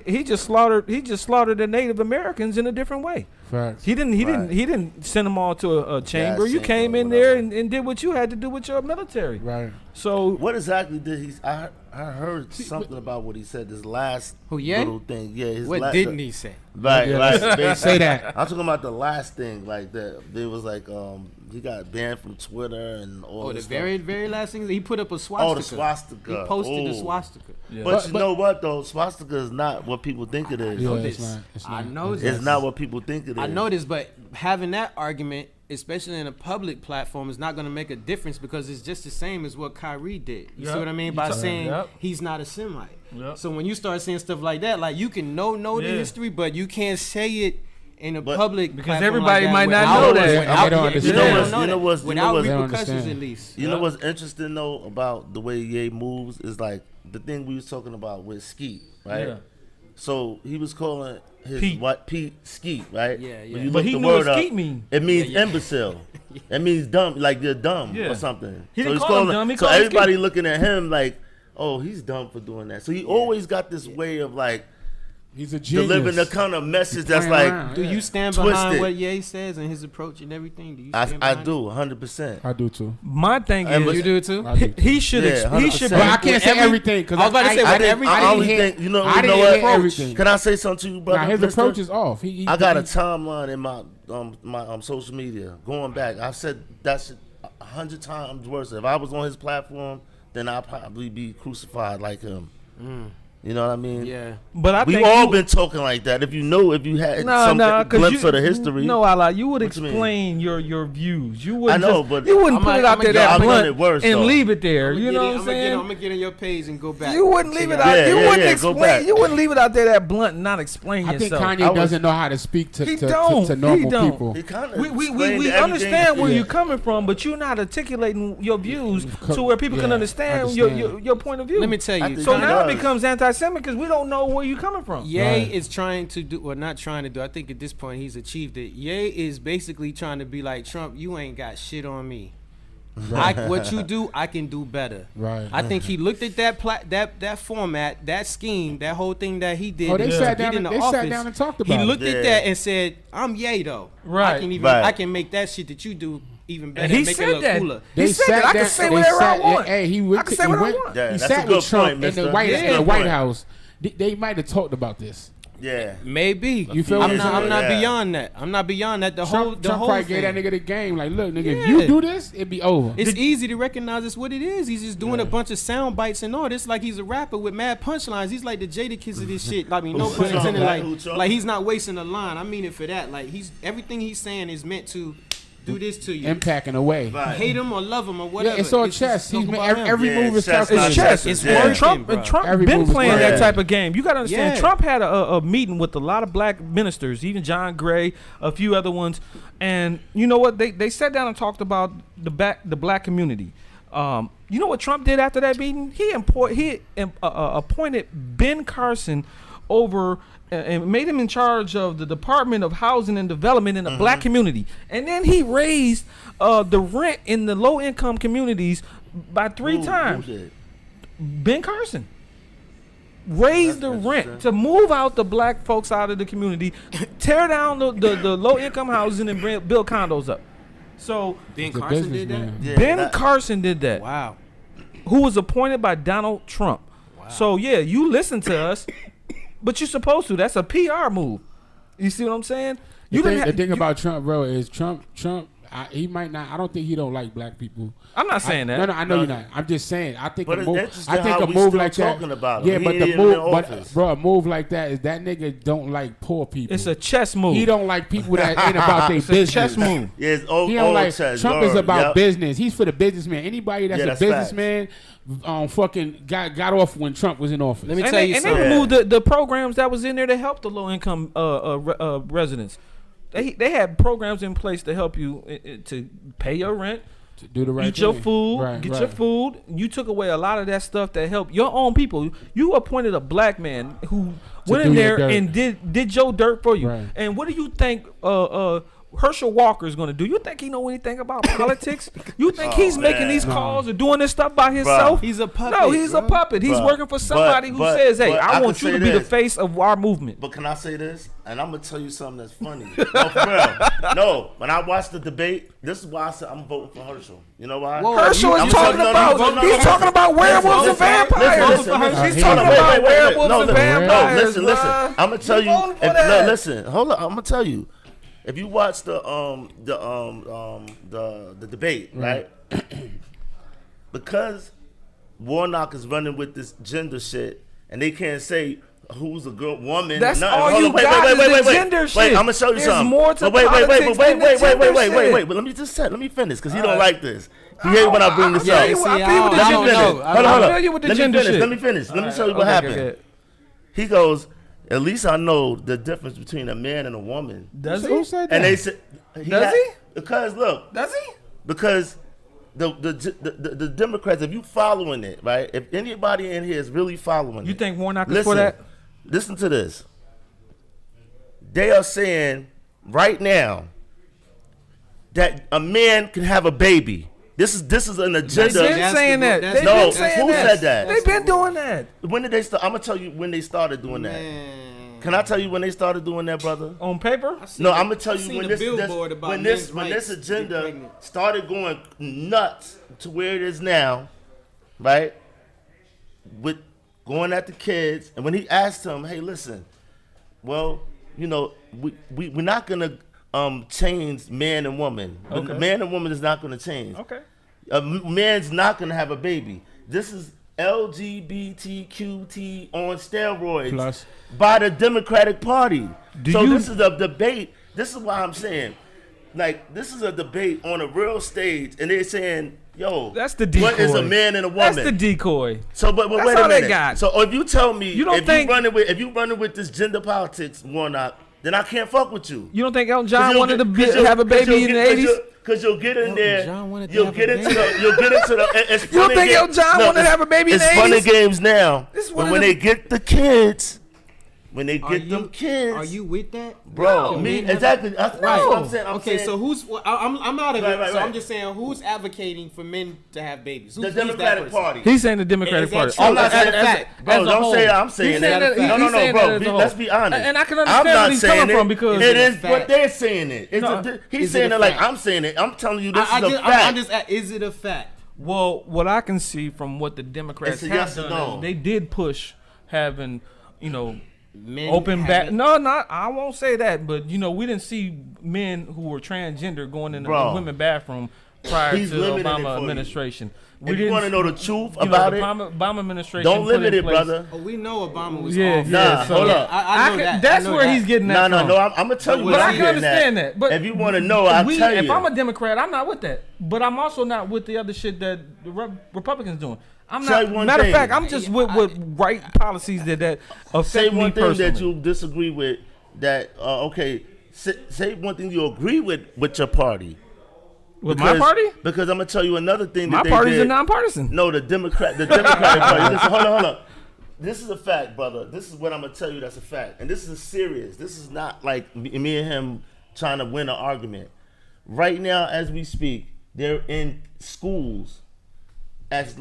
He just slaughtered the Native Americans in a different way. Facts. He didn't send them all to a chamber. You chamber came or in there whatever. and did what you had to do with your military. Right. So What exactly did he? I heard something about what he said. This last Who, Ye? little thing. Yeah. What didn't he say? Right. Yeah, Right. let's say that. I'm talking about the last thing. Like that. It was like he got banned from Twitter and all. Oh, the this very stuff. very last thing he put up a swastika. Oh, the swastika. He posted the Ooh. swastika. yeah. But you But- know what though? Swastika is not what people think it is. Yeah, this. it's not. It's I not. know It's this. not what people think it is. I know this, but having that argument, especially in a public platform, is not going to make a difference because it's just the same as what Kyrie did. You see Yep. what I mean? By saying Yep. he's not a Semite. Yep. So when you start saying stuff like that, like you can know the Yeah. history, but you can't say it in a But- public Because platform everybody like might not without- know that. They don't without- understand. yeah, You know they what's- don't you know what's- without you know what's- They don't repercussions understand. at least. You know what's interesting though about the way Ye moves is like the thing we was talking about with Skeet, right? Yeah. So he was calling his Pete. Pete Skeet, right? Yeah, yeah. When you But look he the knew word what up, Skeet mean. it means imbecile. It means dumb, like you're dumb Yeah. or something. He didn't he's call him calling- dumb, he so called him everybody Skeet. looking at him like, oh, he's dumb for doing that. So he always got this way of like He's a genius. delivering the kind of message that's Playing like, around. Do Yeah. you stand Twisted. behind what Ye says and his approach and everything? Do you stand I behind do 100%. I do too. my thing And is but- You do it too? I do too. he should Yeah, he should 100%. But I can't say every- everything because I was about to say, I with didn't, every- I I only didn't think you know I didn't what? hear everything. Can I say something to you, brother? Nah, his Mister? approach is off. He I got a he- timeline in my social media going back. I've said that shit 100 times worse. If I was on his platform, then I'd probably be crucified like him. You know what I mean? Yeah. but I We've think all you- been talking like that. If you had No, some 'cause glimpse you- of the history. No, Allah, you would What you mean? explain your views. You wouldn't. I know, just- but you wouldn't I'm put a- it out I'm a- there yeah, that I've done blunt it worse, and though. leave it there. I'm You know what I'm gonna saying? get on your page and go back. You wouldn't leave it Yeah, out. You yeah, wouldn't yeah, go explain. back. You wouldn't leave it out there that blunt and not explain I think yourself. Kanye doesn't know how to speak to He to don't. normal He don't. people. He kind of We understand where you're coming from, but you're not articulating your views to where people can Yeah, understand understand. your point of view. Let me tell I you. think So he now it does. becomes anti-Semitic because we don't know where you're coming from. Ye Right. is trying to do, or not trying to do. I think at this point he's achieved it. Ye is basically trying to be like Trump. You ain't got shit on me. What you do, I can do better. Right. I think he looked at that format, that scheme, that whole thing that he did. Oh, they sat down. In the They office, sat down and talked about He looked it. at that and said, "I'm Ye though. Right. I can make that shit that you do even better. And he make said it look that. cooler." He said that I can say whatever I want. Hey, I can say he what I went. want. Yeah, He that's a sat good with Trump point, in the mister. White That's a in the good White point. House. They might have talked about this. Yeah. Maybe. You feel I'm me? not Yeah. beyond that. I'm not beyond that. The whole Trump probably thing. gave that nigga the game. Like, look, nigga, if Yeah. you do this, it'd be over. It's easy to recognize it's what it is. He's just doing a bunch of sound bites and all this. Like he's a rapper with mad punchlines. He's like the Jada Kids of this shit. I mean, no pun intended. Like he's not wasting a line. I mean it for that. Like everything he's saying is meant to do this to you. Impacting away. Right. Hate him or love him or whatever. Yeah, it's all just chess. He's talk made about him. every Yeah, move is chess, calculated. It's chess. It's And working, Trump bro. been move is playing working. that type of game. You got to understand. Yeah. Trump had a meeting with a lot of black ministers, even John Gray, a few other ones, and you know what? They sat down and talked about the black community. You know what Trump did after that meeting? He appointed Ben Carson over and made him in charge of the Department of Housing and Development in the black community. And then he raised the rent in the low-income communities by three times. Who did? Ben Carson raised the rent to move out the black folks out of the community, tear down the low-income housing and build condos up. So Ben He's a Carson did that. businessman. Yeah, Ben Carson did that, Wow. who was appointed by Donald Trump. So yeah, you listen to us, but you're supposed to. That's a PR move. You see what I'm saying? The thing about Trump, bro, is Trump. He might not. I don't think he don't like black people. I'm not saying that. No, I know you're not. I'm just saying. I think But a it's move. interesting I think how a we move still like that. talking about him. Yeah, He but ain't the even in move, office. bro, a move like that is that nigga don't like poor people. It's a chess move. He don't like people that ain't about their It's a business. chess move. Yeah, it's old, He don't like chess. Trump is Word, about yep. business. He's for the businessman. Anybody that's Yeah, a that's businessman, fucking got off when Trump was in office. Let me And tell they, you and they something. removed the programs that was in there to help the low income residents. They had programs in place to help you to pay your rent, To do the right eat your thing. food, Right, get right. your food. You took away a lot of that stuff that helped your own people. You appointed a black man who went in do your there dirt. and did your dirt for you. Right. And what do you think Herschel Walker is going to do? You think he know anything about politics? You think he's making these calls or doing this stuff by himself? He's a puppet. No, he's a bro. puppet. He's Bruh. working for somebody who says, "Hey, but I I want can you to say be the this. face of our movement." But can I say this? And I'm gonna tell you something that's funny. No, for real. No, when I watched the debate, this is why I said I'm voting for Herschel. You know why? Whoa, Herschel I'm is talking no, about. no, no, He's no, talking about werewolves and listen, vampires. listen. He's He talking voted- about werewolves No, and listen, vampires. no, listen. bruh. I'm gonna tell He you. voting for No, that. listen. Hold on. I'm gonna tell you. If you watch the debate, right? Because Warnock is running with this gender shit, and they can't say who's a girl, woman. That's or nothing. all Hold you on, wait, got wait, is wait, the wait, wait. gender Wait, shit. I'm gonna show you There's something. more to But wait, politics than the gender shit. wait. Let me just say. Let me finish, because he don't like this. He hate when I bring this I up. feel you with the I gender don't shit. know. Hold on. I feel you with the gender shit. Let me finish. Let me show you what happened. He goes, at least I know the difference between a man and a woman. Does Who he? said that? And they said, Does he? Because look, Does he? because the Democrats, if you following it, right? If anybody in here is really following You it, think Warnock is listen, for that? Listen to this. They are saying right now that a man can have a baby. This is an agenda. They've been That's saying the- that. that's They've the- been No, saying who that. said that? They've been doing that. When did they start? I'm gonna tell you when they started doing that. Can I tell you when they started doing that, brother? On paper? No, I'm gonna tell I you seen when the this billboard about when men's this rights to be agenda pregnant. started going nuts to where it is now, right? With going at the kids, and when he asked them, "Hey, listen, well, you know, we're not gonna change man and woman. Okay. Man and woman is not gonna change. Okay. A man's not gonna have a baby. This is LGBTQT on steroids Plus. by the Democratic Party. Do So you- this is a debate. This is why I'm saying, like, this is a debate on a real stage, and they're saying, "Yo, That's the decoy. what is a man and a woman?" That's the decoy. So, but That's wait a all they minute. got. So if you tell me You don't if think- you running with this gender politics, Warnock, then I can't fuck with you. You don't think Elton 'Cause John you'll wanted get- to 'cause you'll- have a 'cause baby you'll in the get- 'cause 80s? you'll- Cause you'll get in Elton there, John wanted to you'll have get a into baby. the, you'll get into the. It's You don't funny think game- Elton John no, wanted to have a baby in It's the funny 80s? games now, This is but one of when the- they get the kids, when they get them kids. Are you with that, bro? No, Me man, exactly. That's what I'm saying. Okay, so who's? I'm out of it. Right. I'm just saying, who's advocating for men to have babies? The Democratic Party. He's saying the Democratic Party. I'm not saying that, bro. Don't say I'm saying that. No, bro. Let's be honest. And I can understand where he's coming from because it is what they're saying. He's saying it like I'm saying it. I'm telling you this is a fact. Is it a fact? Well, what I can see from what the Democrats have done, they did push having, men open back. No, I won't say that, but we didn't see men who were transgender going in the women bathroom prior to the Obama administration. If you want to know the truth about it, Obama administration. Don't limit it, brother. Oh, we know Obama was off. Hold up. I know that. That's where he's getting that from. No, I'm gonna tell you. But I can understand that. But if you want to know, I'll tell you. If I'm a Democrat, I'm not with that. But I'm also not with the other shit that the Republicans doing. I'm not. Matter of fact, I'm just with right policies that affect me personally. Say one thing that you disagree with. That okay. Say one thing you agree with your party. With my party? Because I'm gonna tell you another thing. My party's a nonpartisan. No, the Democratic Party. Listen, hold on. This is a fact, brother. This is what I'm gonna tell you. That's a fact, and this is serious. This is not like me and him trying to win an argument. Right now, as we speak, they're in schools as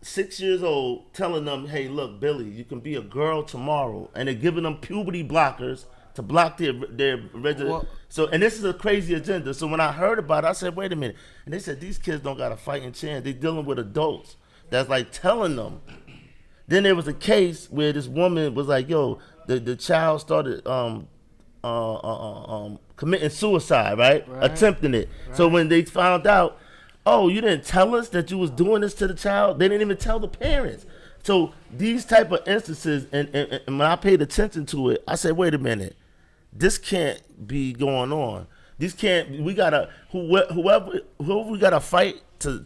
6 years old, telling them, "Hey, look, Billy, you can be a girl tomorrow," and they're giving them puberty blockers to block their register. So, and this is a crazy agenda. So when I heard about it, I said, wait a minute. And they said, these kids don't got a fighting chance. They're dealing with adults that's like telling them. Then there was a case where this woman was like, yo, the child started committing suicide, right? Attempting it. Right. So when they found out, oh, you didn't tell us that you was doing this to the child, they didn't even tell the parents. So these type of instances, and when I paid attention to it, I said, wait a minute. This can't be going on. We gotta whoever we gotta fight to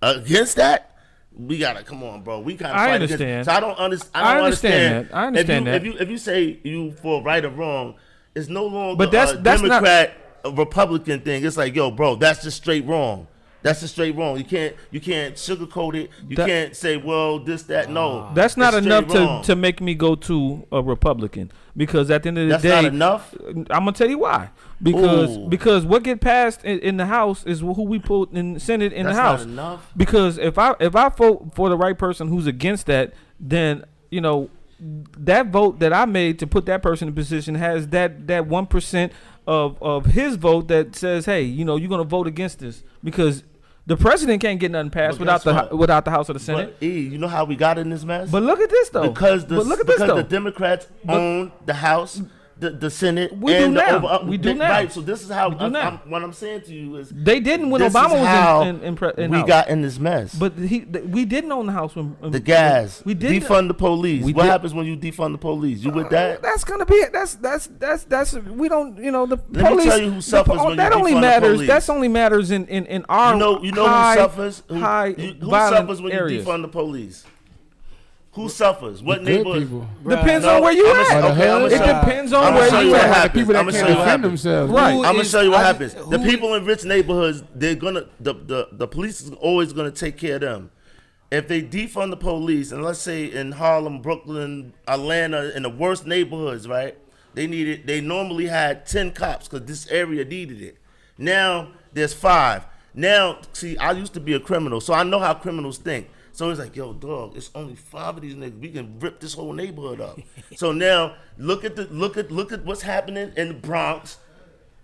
against that. We gotta come on, bro. We gotta fight against. So I don't understand. I understand that. If you say you for right or wrong, it's no longer but that's Democrat Republican thing. It's like, yo, bro, that's just straight wrong. That's just straight wrong. You can't sugarcoat it. You can't say, well, this, that. No. That's not enough to make me go to a Republican. Because at the end of the day, that's not enough. I'm gonna tell you why. Because what get passed in the House is who we put in the Senate in the House. That's not enough. Because if I vote for the right person who's against that, then that vote that I made to put that person in position has that 1% of his vote that says, hey, you're gonna vote against this because the president can't get nothing passed without the House or the Senate. But you know how we got in this mess? But look at this though. Because the Democrats own the House, the Senate, we and do now. We do now. Right. So this is how what I'm saying to you is they didn't when Obama was in we got in this mess. But we didn't own the House when the gas. We did defund the police. What happens when you defund the police? You with that? That's gonna be it. That's we don't the Let police. Me tell you who suffers when that you only defund matters. the police. That's only matters in our who suffers? Who suffers when areas. you defund the police? Who suffers? What neighborhood? Depends on where you at. It depends on where you at. People that can't defend themselves. Right. I'm gonna show you what happens. The people in rich neighborhoods, the police is always gonna take care of them. If they defund the police, and let's say in Harlem, Brooklyn, Atlanta, in the worst neighborhoods, right? They normally had 10 cops because this area needed it. Now there's 5. Now, see, I used to be a criminal, so I know how criminals think. So it's like, yo, dog, it's only 5 of these niggas. We can rip this whole neighborhood up. So now look at what's happening in the Bronx.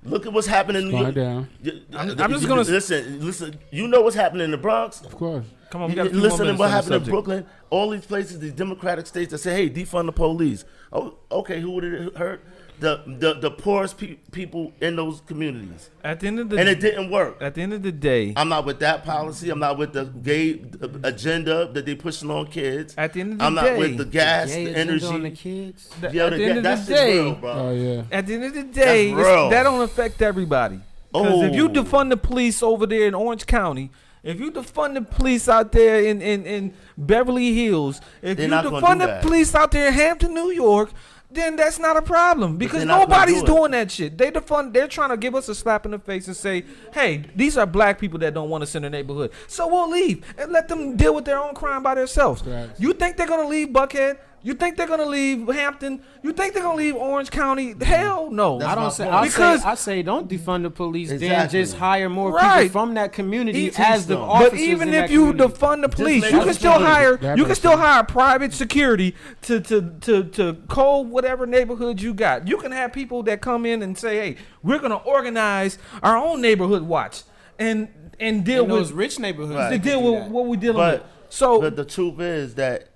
Look at what's happening. Going down. I'm just gonna listen. You know what's happening in the Bronx? Of course. Come on, we got listen to what happened in Brooklyn. All these places, these Democratic states that say, hey, defund the police. Oh, okay, who would it hurt? The poorest people in those communities. At the end of the and it didn't work. At the end of the day, I'm not with that policy. I'm not with the gay agenda that they pushing on kids. At the end of the I'm day, not with the gas, the energy on the kids. At the end of the day, real, bro. Oh yeah. At the end of the day, that don't affect everybody. Because if you defund the police over there in Orange County, if you defund the police out there in Beverly Hills, if you defund the police out there in Hampton, New York, then that's not a problem because nobody's doing that shit. They're trying to give us a slap in the face and say, hey, these are black people that don't want us in their neighborhood. So we'll leave and let them deal with their own crime by themselves. Right. You think they're going to leave Buckhead? You think they're gonna leave Hampton? You think they're gonna leave Orange County? Hell no. That's I don't my say. point. I say don't defund the police. Then Exactly. just hire more Right. people from that community Teach as the them. officers. But even in if that you community. defund the police, make you them can still feel it. hire. That You can makes still sense. hire private security to code whatever neighborhood you got. You can have people that come in and say, "Hey, we're gonna organize our own neighborhood watch and deal in with those rich neighborhoods, Right. to they deal can do with that. what we're dealing But with." So but the truth is that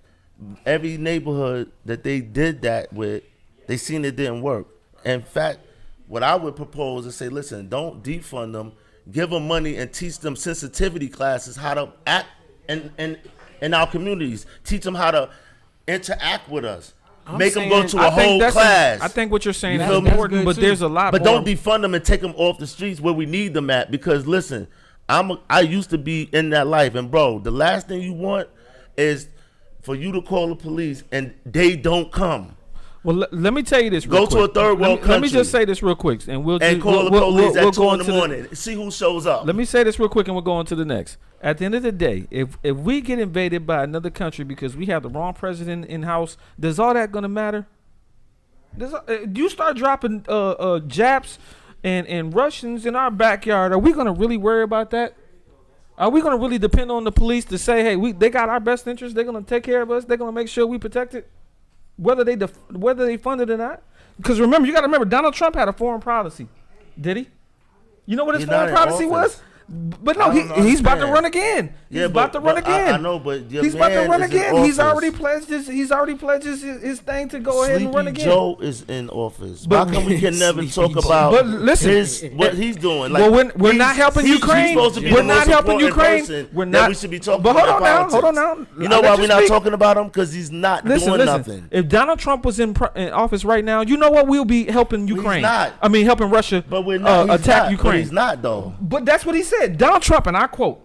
every neighborhood that they did that with, they seen it didn't work. In fact, what I would propose is say, listen, don't defund them, give them money and teach them sensitivity classes, how to act in our communities, teach them how to interact with us, make them go saying- to a whole class. I think what you're saying feel is me? important, but That's good there's a lot But more. don't defund them and take them off the streets where we need them at. Because listen, I used to be in that life, and bro, the last thing you want is for you to call the police and they don't come. Well, let me tell you this. Real Go to a quick. third world Let me country. just say this real quick, and we'll And call the police at 2 in the morning. See who shows up. Let me say this real quick, and we'll go on to the next. At the end of the day, if we get invaded by another country because we have the wrong president in house, does all that gonna matter? You start dropping Japs and Russians in our backyard, are we gonna really worry about that? Are we gonna really depend on the police to say, hey, they got our best interests, they're gonna take care of us, they're gonna make sure we protect it, whether they fund it or not? Because remember, you gotta remember, Donald Trump had a foreign policy, did he? You know what his He's foreign not in policy office. was? But no, I don't he's about to understand. run again. He's about to run but again. I know, but your He's about to man run is in again. He's office. already pledged his thing to go ahead and run Sleepy again. Joe is in office. But- How come we can never talk Sleepy about But listen, what he's doing? well, we're not he's- helping he's Ukraine. supposed to be We're the not most helping important Ukraine. person We're that not. we should be talking But about. hold on now. politics. Hold on now. You know I'll why let we're you not speak. talking about him? Because he's not doing nothing. If Donald Trump was in office right now, you know what? We'll be helping Ukraine. not. I mean, helping Russia. But we're not. He's attack not. Ukraine. But he's not though. But that's what he said. Donald Trump, and I quote.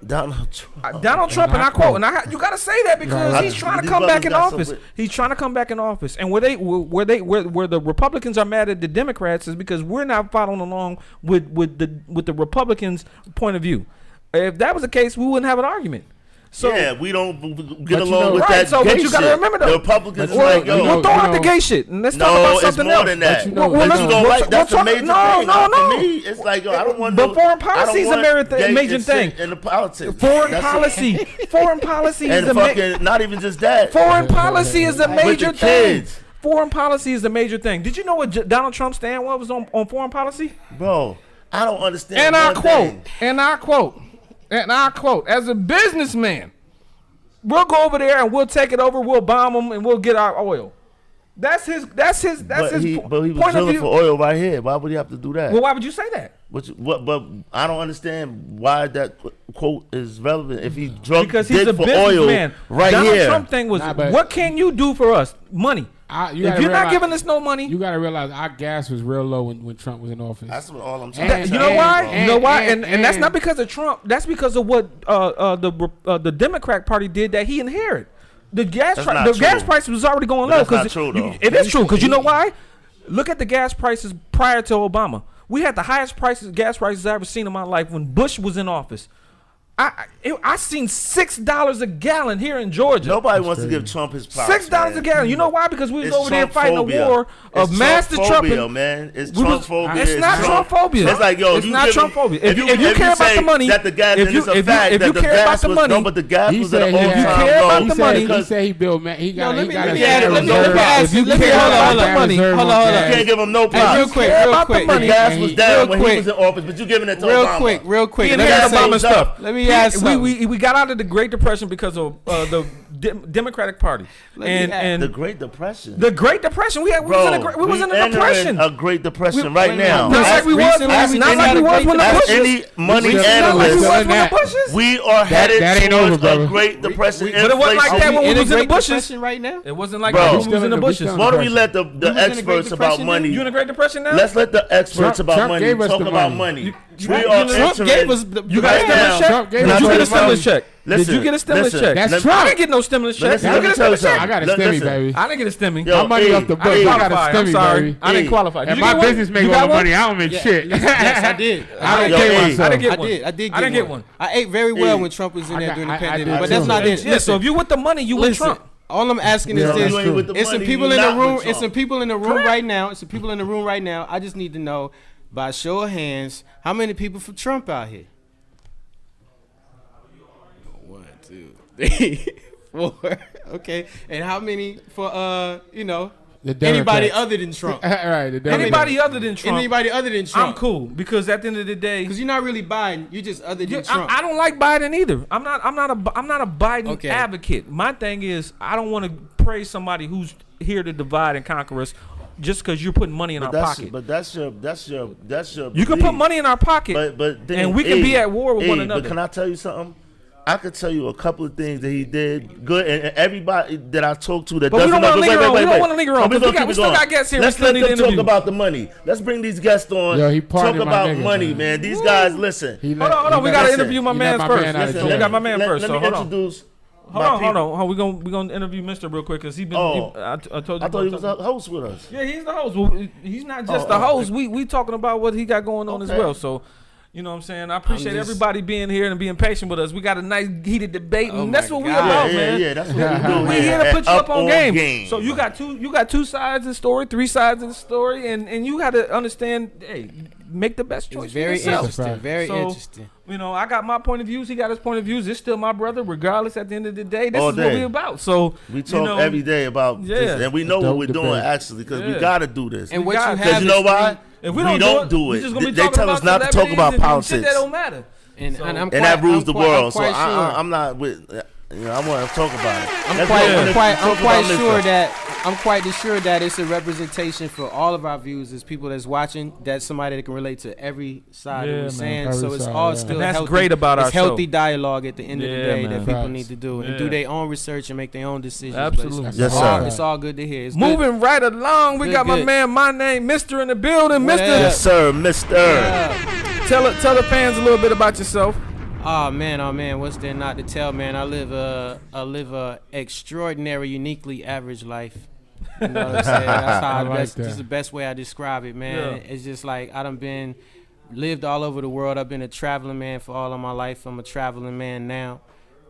Donald Trump. Donald Trump, and I quote, and you got to say that because Right. he's trying to These come back brothers in got some office. wit. He's trying to come back in office, and where the Republicans are mad at the Democrats is because we're not following along with the Republicans' point of view. If that was the case, we wouldn't have an argument. So yeah, we don't get you along know- with right, that so gay but you gotta shit. remember though. The Republicans is Well, like, yo, we'll throw out the know- gay shit and let's talk no, about it's something more else. than that. But you know- But let's you go- don't like that's a major thing. No. For me, it's like, yo, I don't want But no. foreign I don't policy is a want gay major and thing. shit in the politics. Foreign That's it. policy, foreign policy is And a fucking, not even just that. foreign policy is a With the major thing. kids. Foreign policy is a major thing. Did you know what Donald Trump's stand was on foreign policy? Bro, I don't understand. And I one quote, thing. as a businessman, we'll go over there and we'll take it over, we'll bomb them, and we'll get our oil. That's his But he was point of drilling view. for oil right here. Why would he have to do that? Well, why would you say that? But I don't understand why that quote is relevant. If he drunk Because he's a for oil businessman. right Donald here. Trump thing was, Nah, but- what can you do for us? Money. You If gotta you're not realize- giving us no money, You got to realize our gas was real low when Trump was in office. That's what all I'm trying And- to you tell know why? bro. You know why? and- And that's and- not because of Trump. That's because of what the Democrat Party did that he inherited. The gas That's not gas true. price was already going But low. that's not 'cause true, though. it is true because you know why? Look at the gas prices prior to Obama. We had the highest gas prices I ever seen in my life when Bush was in office. I seen $6 a gallon here in Georgia. Nobody wants to give Trump his props. $6 a man. gallon. You know why? Because we was It's over there fighting a Trump-phobia. war of It's mass Trump-phobia, disruption. man. It's We was- Trump-phobia. It's not Trump-phobia. It's like, yo, It's you not give him- Trump-phobia. If you if care about say the money, that the gas, if then you- it's a if you- fact if that you the care gas about the was money- no, but the gas He was at said an he all-time had- care low. about he the said- money- He said he built man. He got. let He me- got let a me add it. gas Let me reserve. ask If you, you let me care add about gas the money. reserve Hold on on, hold gas, You can't give him no Hey, props. real quick, care real about the quick. The money. gas And was he- down real when he quick. was in office, but you giving it to Real Obama. quick. He Let me inherited ask Obama something. stuff. Let me ask something. We got out of the Great Depression because of the Democratic Party and The Great Depression. the Great Depression. We was in a entering depression. a Great Depression We- right wait a now. minute. Not like we was. Recently, Not we like had we a was great when the Ask Bushes. any money Recently, Not like we analyst. was Done when the that. Bushes. We are headed that ain't towards over, brother. a Great Depression. but it wasn't like inflation. that when we in a was in the Great Bushes. Depression right now. It wasn't like Bro. that when We we was in the still Bushes. in the Why don't we let the was in the Great experts about Depression, money? You in the Great Depression now? Let's let the experts Trump- about Trump money gave us talk the about money. money. Trump- We are Trump entering. gave us You got a Right stimulus now. check? Trump gave Did us you get a the stimulus money. check? Did Listen, you get a stimulus listen. check? That's I Trump. didn't get no stimulus check. Listen, Did you let get me a tell you stimulus check? I got a Listen. stimmy, baby. I didn't get a stimmy. Yo, My money hey, off the I book. didn't I got qualify. a I'm stimmy, sorry. baby. I didn't Hey. qualify. Did And you my get one? business make You all got the one? money. I don't make shit. Yes, I did. I Yo, didn't pay hey, myself. I didn't get I one. did. I did. I didn't get one. I ate very well Hey. when Trump was in there I during the got- I pandemic, did but that's too. not it. Yeah, so if you with the money, you with Listen, Trump. All I'm asking is You this: ain't with the it's some money, people you in the not with room. It's Trump. some people in the room right now. It's some people in the room right now. I just need to know, by show of hands, how many people for Trump out here? 1, 2, 3, 4. Okay, and how many for The anybody Democrats. other than Trump? Right. The Democrats. Anybody other than Trump, Anybody other than Trump? I'm cool because at the end of the day, Because you're not really Biden. You're just other than Trump. I don't like Biden either. I'm not a Biden Okay. advocate. My thing is I don't want to praise somebody who's here to divide and conquer us just because you're putting money in our pocket. But that's your. You can put money in our pocket, but then, and we can be at war with one another. But can I tell you something? I could tell you a couple of things that he did good, and everybody that I talked to that But we doesn't don't wanna know. linger on. We don't Wait. wanna linger on, No, 'cause gonna we keep still it got going. guests here. Let's We still let need them to talk interview. about the money. Let's bring these guests on. Yo, he talk partying my about niggas, money, man. man. These guys, listen. Hold on. We gotta Listen, interview my you man let my first. man out of Listen, jail. we got my man first. Let So me hold on. introduce. Hold on. We gonna interview Mr. real quick because he been. Oh. I told you. I thought he was a host with us. Yeah, he's the host. Well, he's not just the host. We talking about what he got going on as Okay. well. So, you know what I'm saying? I appreciate just- everybody being here and being patient with us. We got a nice heated debate, Oh and that's my what we God. about, man. Yeah, that's what we do. We here to put you up on game. game. So you got two sides of the story, 3 sides of the story, and you got to understand. Hey, make the best choice. It's very for yourself. interesting. Very So, interesting. You know, I got my point of views. He got his point of views. It's still my brother, regardless. At the end of the day, this All is what day. we about. So We talk you know, every day about this, Yeah. and we know what Dope we're doing debate. actually because we Yeah. got to do this. And what got- you Because have you know is why? If we we don't do do we it. just gonna be They talking tell us not to talk celebrities about and politics, Shit that don't matter. And, So- and I'm and quite, that rules I'm the quite- world. I'm So quite sure. I'm not with. I want to talk about it. I'm Let's quite, go. I'm quite, Talk I'm about quite Mr. sure that it's a representation for all of our views as people that's watching. That's somebody that can relate to every side Yeah, of what we're man. saying. Every So it's side, all yeah. still And that's healthy. great about our it's healthy show. dialogue at the end of the Yeah, day man. that people Facts. need to do and Yeah. do their own research and make their own decisions. But Absolutely. it's, Yes, it's all, sir. it's all good to hear. It's Moving right along, we Good, got my good. man, my name, Mr. in the building. What Mr. up? Yes, sir, Mister. Good. Tell the fans a little bit about yourself. Oh man, what's there not to tell, man? I live a extraordinary, uniquely average life. You know what I'm saying? That's how I like that's that. just the best way I describe it, man. Yeah. It's just like I done lived all over the world. I've been a traveling man for all of my life. I'm a traveling man now,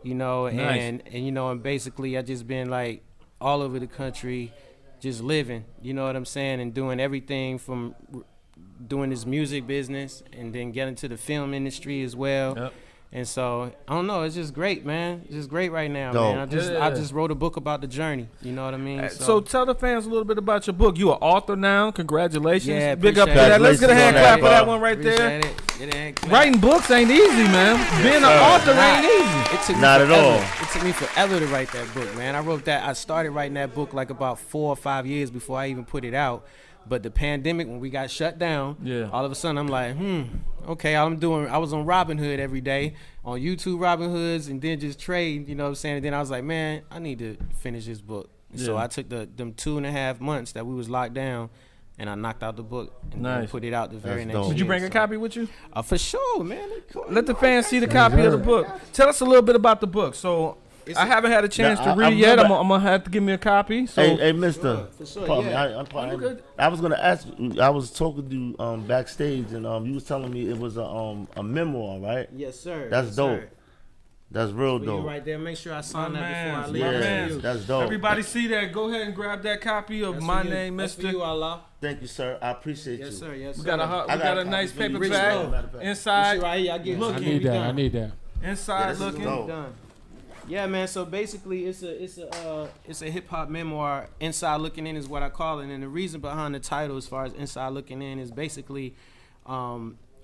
you know, Nice. and you know, and basically I just been like all over the country, just living. You know what I'm saying? And doing everything from doing this music business and then getting to the film industry as well. Yep. And so I don't know, it's just great, man. It's just great right now, Dope. man. Yeah. I just wrote a book about the journey. You know what I mean? So tell the fans a little bit about your book. You an author now. Congratulations. Yeah, Big up for appreciate that. it. Let's get a hand clap for that Congratulations on one right there. appreciate it. Get a hand clap. Writing books ain't easy, man. Being an sir. author Nah. ain't easy. It took me Not at forever. all. It took me forever to write that book, man. I started writing that book like about 4 or 5 years before I even put it out. But the pandemic, when we got shut down, Yeah. all of a sudden I'm like, okay, I was on Robinhood every day, on YouTube Robinhoods, and then just trade, you know what I'm saying? And then I was like, man, I need to finish this book. So Yeah. I took them 2.5 months that we was locked down, and I knocked out the book and then Nice. put it out the very That's next dope. year. Did you bring a So- copy with you? For sure, man. Let the fans see the copy of the book. Tell us a little bit about the book. So I haven't had a chance Now, to I read it yet. remember- I'm gonna have to give me a copy. So Hey, Mister. for sure, Pardon me, yeah. I'm pardon. good. I was gonna ask. I was talking to you backstage, and you was telling me it was a memoir, right? Yes, sir. That's yes, dope. Sir. That's real For you dope. right there. Make sure I sign My that before I man, leave. my Yeah, man. that's dope. everybody see that. Go ahead and grab that copy of That's my for you. name, That's for Mister. you, Allah. Thank you, sir. I appreciate you. Yes, sir. Yes, sir. We got a I got a nice copy for you. paper Rich bag Roll, matter of fact. inside. Right here, I get Look, I it. need that. I need that. Inside Yeah, this is looking. dope. Done. Yeah, man. So basically, it's a hip hop memoir. Inside Looking In is what I call it, and the reason behind the title, as far as Inside Looking In, is basically,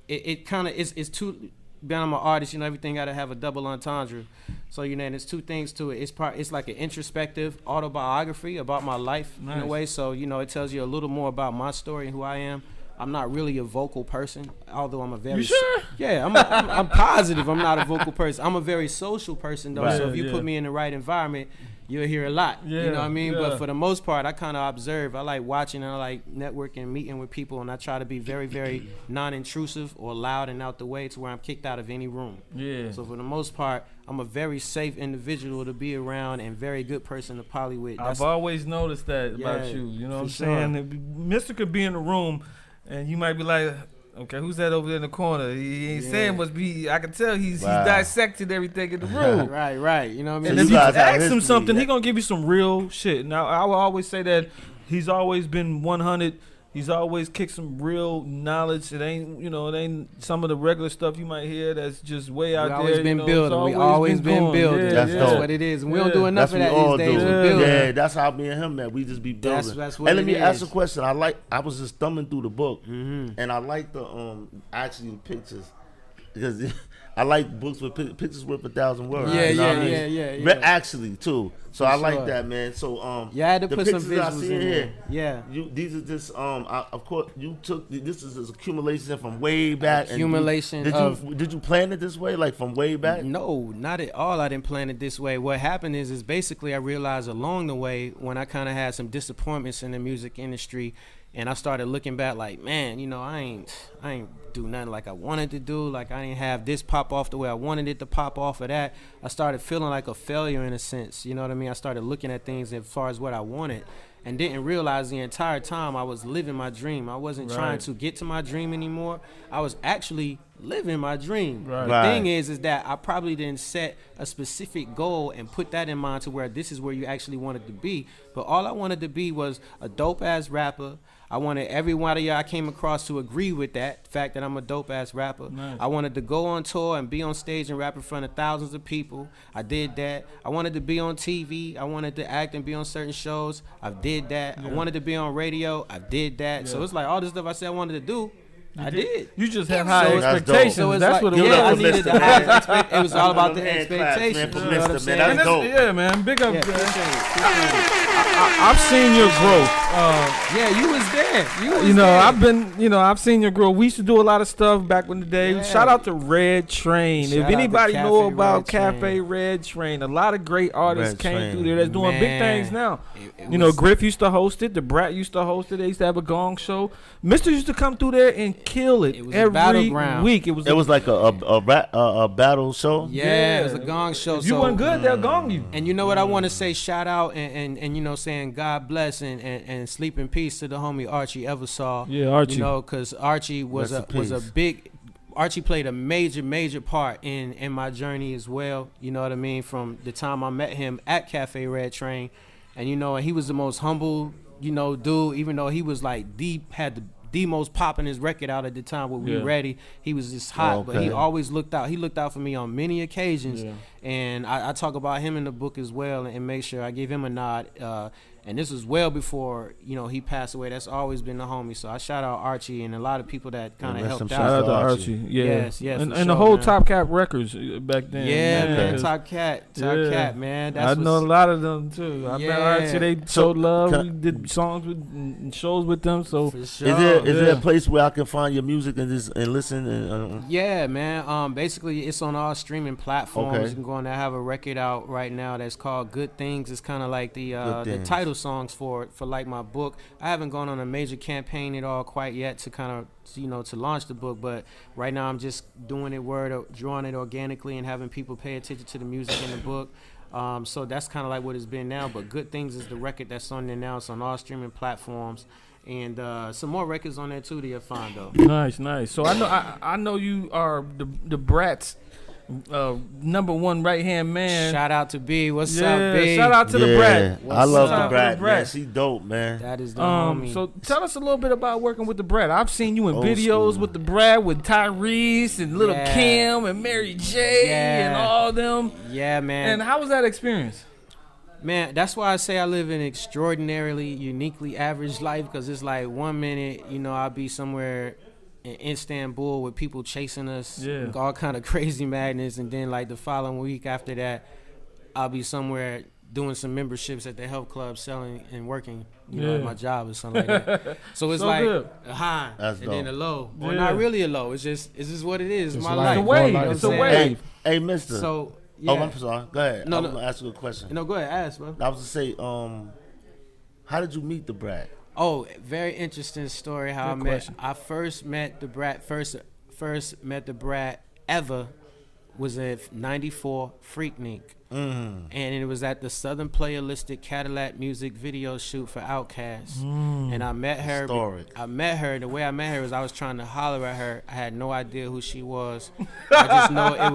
it kind of it's two. Being I'm an artist, you know, everything got to have a double entendre. So you know, and there's two things to it. It's like an introspective autobiography about my life in Nice. a way. So you know, it tells you a little more about my story and who I am. I'm not really a vocal person, although I'm a very You sure? yeah, I'm positive I'm not a vocal person. I'm a very social person though. Right. So if you Yeah. put me in the right environment, you'll hear a lot. Yeah, You know what I mean? yeah. But for the most part, I kind of observe. I like watching and I like networking, meeting with people, and I try to be very, very non-intrusive or loud and out the way to where I'm kicked out of any room. Yeah. So for the most part, I'm a very safe individual to be around and very good person to poly with. I've always noticed that about Yeah, you. You know what I'm for saying? Mister could be in the room, and you might be like, Okay, who's that over there in the corner? He ain't saying what's be. I can tell he's dissected everything in the room. Right. You know what I mean? And if you ask him history, something, he gonna give you some real shit. Now, I will always say that he's always been 100. He's always kicked some real knowledge. It ain't some of the regular stuff you might hear that's just way out there. Always been building. We always been building. That's what it is. And we don't do enough of that these days. We build. Yeah, that's how me and him met. We just be building. That's what and let me ask is. a question. I was just thumbing through the book, and I like the actually the pictures because I like books with pictures worth 1,000 words. Yeah. Actually, too. So I like that, man. So I had to the put some pictures I visuals see in here. there. Yeah. These are just of course you took this is accumulation from way back. Accumulation. Did you plan it this way, like from way back? No, not at all. I didn't plan it this way. What happened is basically I realized along the way when I kind of had some disappointments in the music industry. And I started looking back like, man, I ain't do nothing like I wanted to do. Like I didn't have this pop off the way I wanted it to pop off of that. I started feeling like a failure in a sense. You know what I mean? I started looking at things as far as what I wanted and didn't realize the entire time I was living my dream. I wasn't trying to get to my dream anymore. I was actually living my dream. The thing is that I probably didn't set a specific goal and put that in mind to where this is where you actually wanted to be. But all I wanted to be was a dope ass rapper. I wanted every one of y'all I came across to agree with that fact that I'm a dope ass rapper. Nice. I wanted to go on tour and be on stage and rap in front of thousands of people. I did that. I wanted to be on TV. I wanted to act and be on certain shows. I did that. I wanted to be on radio. I did that. So it's like all this stuff I said I wanted to do. I did. You just have high expectations. So that's like, what it was. I needed to have it was all about the expectations. Man, you know what I'm saying? That's dope. Yeah, man. Big up. Yeah, I've seen your growth. Yeah, you was there. I've seen your growth. We used to do a lot of stuff back in the day. Yeah. Shout out to Red Train. If anybody know about Cafe Red Train, a lot of great artists came through there that's doing big things now. Griff used to host it. The Brat used to host it. They used to have a gong show. Mister used to come through there and kill it every week. It was like a battle show. Yeah, it was a gong show. If you weren't good, they'll gong you. And you know what I want to say? Shout out and saying God bless and sleep in peace to the homie Archie Eversaw. Yeah, Archie. Because Archie was a big. Archie played a major part in my journey as well. You know what I mean? From the time I met him at Cafe Red Train, and he was the most humble dude. Even though he was like had the most popping his record out at the time with We Ready. He was just hot, but he always looked out. He looked out for me on many occasions, and I talk about him in the book as well, and make sure I give him a nod. And this was well before he passed away. That's always been the homie. So I shout out Archie and a lot, of people that kind of helped out. Shout out to Archie. Yeah. Yes, and the whole Top Cat Records back then. Yeah, man. Top Cat, man. I know a lot of them too. I met Archie. They showed love. We did songs and shows with them. So for sure. Is there a place where I can find your music and listen? Yeah, man. Basically, it's on all streaming platforms. You can go on there. I have a record out right now that's called Good Things. It's kind of like the title songs for like my book. I haven't gone on a major campaign at all quite yet to kind of to launch the book, but right now I'm just doing it drawing it organically and having people pay attention to the music in the book. So that's kind of like what it's been now. But Good Things is the record that's on there now. It's on all streaming platforms. And some more records on there too that you'll find though. Nice. So I know you are the Brat's #1 right hand man. Shout out to B. What's up, B? Shout out to the Brat. I love the Brat. Man. She dope, man. That is the homie. So tell us a little bit about working with the Brat. I've seen you in videos with the Brat, with Tyrese and Little Kim and Mary J and all them. Yeah, man. And how was that experience? Man, that's why I say I live an extraordinarily, uniquely average life, because it's like 1 minute, I'll be somewhere in Istanbul with people chasing us, all kind of crazy madness, and then like the following week after that, I'll be somewhere doing some memberships at the health club, selling and working, at my job or something like that. So it's like a high and then a low, or not really a low. It's just what it is. It's my life. It's a wave. Hey, Mister. So. Yeah. Oh, I'm sorry. Go ahead. I'm gonna ask you a question. No, go ahead. Ask, bro. I was to say, how did you meet the Brat? Oh, very interesting story. How I first met the Brat. First met the Brat ever was a 94 Freaknik. And it was at the Southern Playalistic Cadillac music video shoot for Outkast. And I met her. Historic. I met her. The way I met her was I was trying to holler at her. I had no idea who she was. I just know it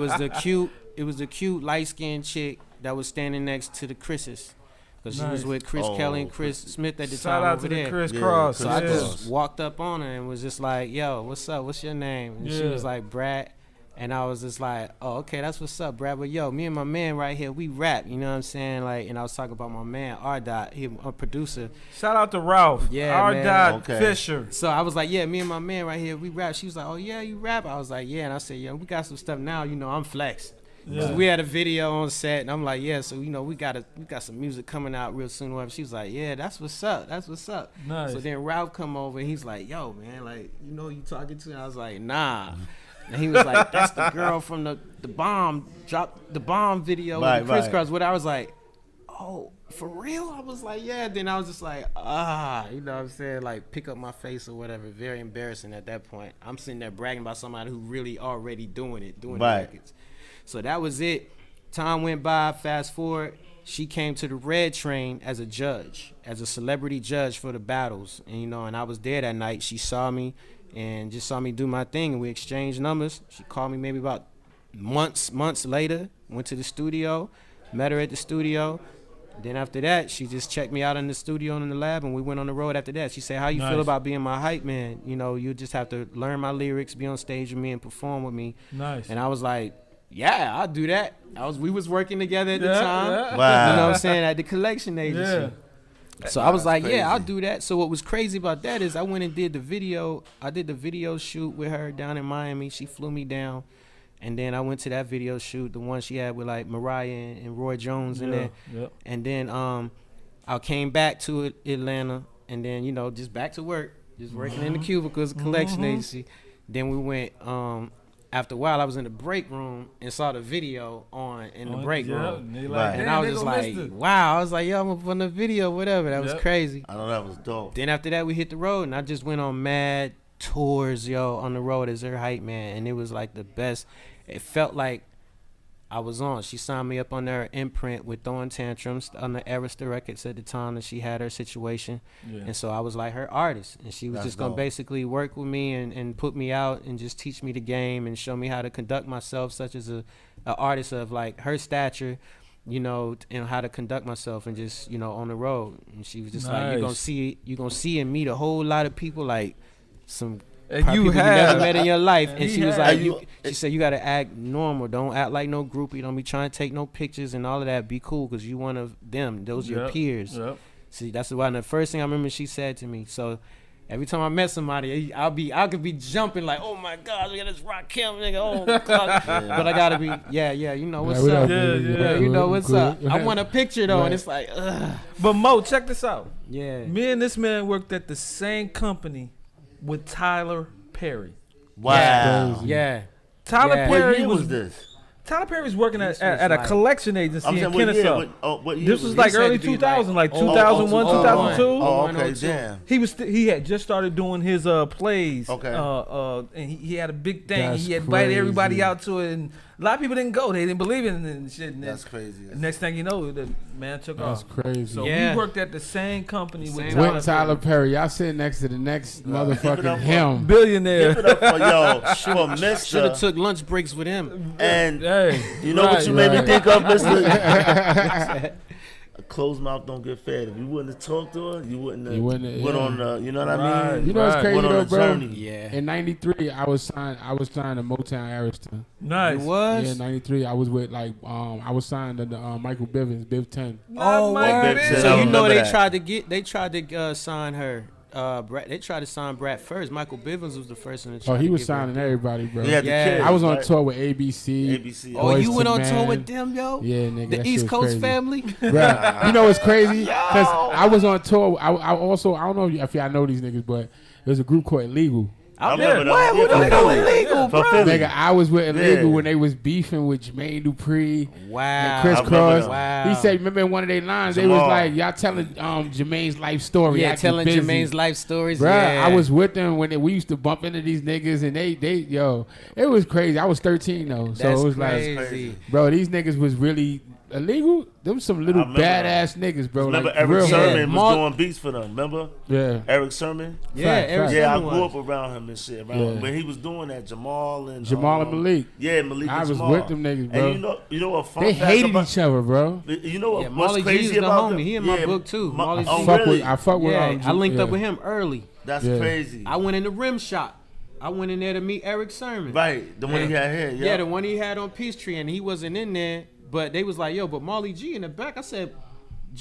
was the cute light-skinned chick that was standing next to the Chris's. Because she was with Chris Kelly and Chris Smith at the time out over to there. the Chris Cross. So I just walked up on her and was just like, yo, what's up? What's your name? And she was like, Brad. And I was just like, oh, okay, that's what's up, Brad. But yo, me and my man right here, we rap. You know what I'm saying? Like, and I was talking about my man, R-Dot, he a producer. Shout out to Ralph. Yeah, R-Dot Fisher. So I was like, yeah, me and my man right here, we rap. She was like, oh, yeah, you rap? I was like, yeah. And I said, yeah, we got some stuff now. You know, I'm Flex. So we had a video on set, and I'm like, yeah, so, you know, we got some music coming out real soon. Whatever. She was like, yeah, that's what's up. That's what's up. Nice. So then Ralph come over, and he's like, yo, man, like, you know who you talking to? And I was like, nah. And he was like, that's the girl from the bomb, dropped the bomb video with the crisscross. What I was like, oh, for real? I was like, yeah. Then I was just like, you know what I'm saying? Like, pick up my face or whatever. Very embarrassing at that point. I'm sitting there bragging about somebody who really already doing the records. So that was it. Time went by, fast forward. She came to the Red Train as a judge, as a celebrity judge for the battles. And, you know, and I was there that night. She saw me and just saw me do my thing, and we exchanged numbers. She called me maybe about months later, went to the studio, met her at the studio. Then after that, she just checked me out in the studio and in the lab, and we went on the road after that. She said, how you feel about being my hype man? You know, you just have to learn my lyrics, be on stage with me, and perform with me. Nice. And I was like, yeah, I'll do that. We was working together at the time. Yeah. Wow. You know what I'm saying? At the collection agency. Yeah. So I was like, yeah, I'll do that. So what was crazy about that is I went and did the video. I did the video shoot with her down in Miami. She flew me down. And then I went to that video shoot, the one she had with like Mariah and Roy Jones in there. Yep. And then I came back to Atlanta, and then, you know, just back to work, just working in the cubicles, collection agency. Then we went, after a while, I was in the break room and saw the video in the break room. And I was just like, wow. I was like, yo, I'm up on the video, whatever. That was crazy. I know that was dope. Then after that, we hit the road, and I just went on mad tours, yo, on the road as her hype man. And it was like the best. It felt like I was on. She signed me up on her imprint with Throwing Tantrums on the Arista Records at the time that she had her situation. And so I was like her artist. And she was just going to basically work with me and put me out and just teach me the game and show me how to conduct myself, such as a artist of like her stature, you know, and how to conduct myself and just, you know, on the road. And she was just like, you're going to see and meet a whole lot of people, like some you never met in your life. And she was like, she said, you got to act normal. Don't act like no groupie. Don't be trying to take no pictures and all of that. Be cool, because you one of them. Those are your peers. See, that's why the first thing I remember she said to me. So every time I met somebody, I could be jumping like, oh my God, look at this Rakim nigga. Oh God. But I gotta be, you know what's up. You know what's up. I want a picture though, and it's like, ugh. But Mo, check this out. Yeah. Me and this man worked at the same company with Tyler Perry. Wow. Yeah. Tyler Perry What year was this? Tyler Perry's working at a collection agency in Kennesaw. What year this was like early 2000, like 2001, 2002. Oh, okay, damn. He had just started doing his plays. Okay. And he had a big thing. That's he invited crazy. everybody out to it, and a lot of people didn't go. They didn't believe in it and shit. And That's crazy. Next thing you know, the man took off. That's crazy. So we worked at the same company with Tyler Perry. Y'all sitting next to the next motherfucking him. Billionaire. Give it up for Mr. Should have took lunch breaks with him. And you know right, what you made me think of, Mr. A closed mouth don't get fed. If you wouldn't have talked to her, you wouldn't have went on the, you know what I mean? You know what's crazy though, bro? Yeah. In '93, I was signed to Motown Arista. Nice. It was? Yeah, in '93, I was with like I was signed to Michael Bivins, Biv 10. Oh, Mike Bivins. so you know that. they tried to sign her. They tried to sign Brat first. Michael Bivins was the first one to try Oh, he to was give signing her. everybody, bro. Yeah, the kids, I was on right? tour with ABC. Oh, you Boyz went II on tour Men. with them, yo? Yeah, nigga. The that East shit was Coast crazy. family? Bruh, you know what's crazy? Because I was on tour. I also, I don't know if y'all know these niggas, but there's a group called Illegal. I remember What? Who don't know illegal, bro? Nigga, I was with illegal when they was beefing with Jermaine Dupri and Chris Cross. Wow. He said, remember in one of their lines, they was like, y'all telling Jermaine's life story. Yeah, telling Jermaine's life stories. Bruh, yeah. I was with them when we used to bump into these niggas, and it was crazy. I was 13 though, so it was crazy. like, bro, these niggas was really illegal. Them some little badass niggas, bro. Remember like, Eric Sermon was doing beats for them, remember? Yeah. Eric Sermon? Eric Yeah, I Sermon grew was. up around him and shit. When he was doing that, Jamal and Malik. Yeah, Malik I and was Jamal. with them niggas, bro. And you know what fun They fact hated about, each other, bro. You know what, what's Molly G crazy is the about homie. them? He in my book too. Molly G. I fuck with I linked up with him early. That's crazy. I went in the rim shop. I went in there to meet Eric Sermon. Right, the one he had here. Yeah, the one he had on Peachtree, and he wasn't in there. But they was like, yo, but Molly G in the back. I said,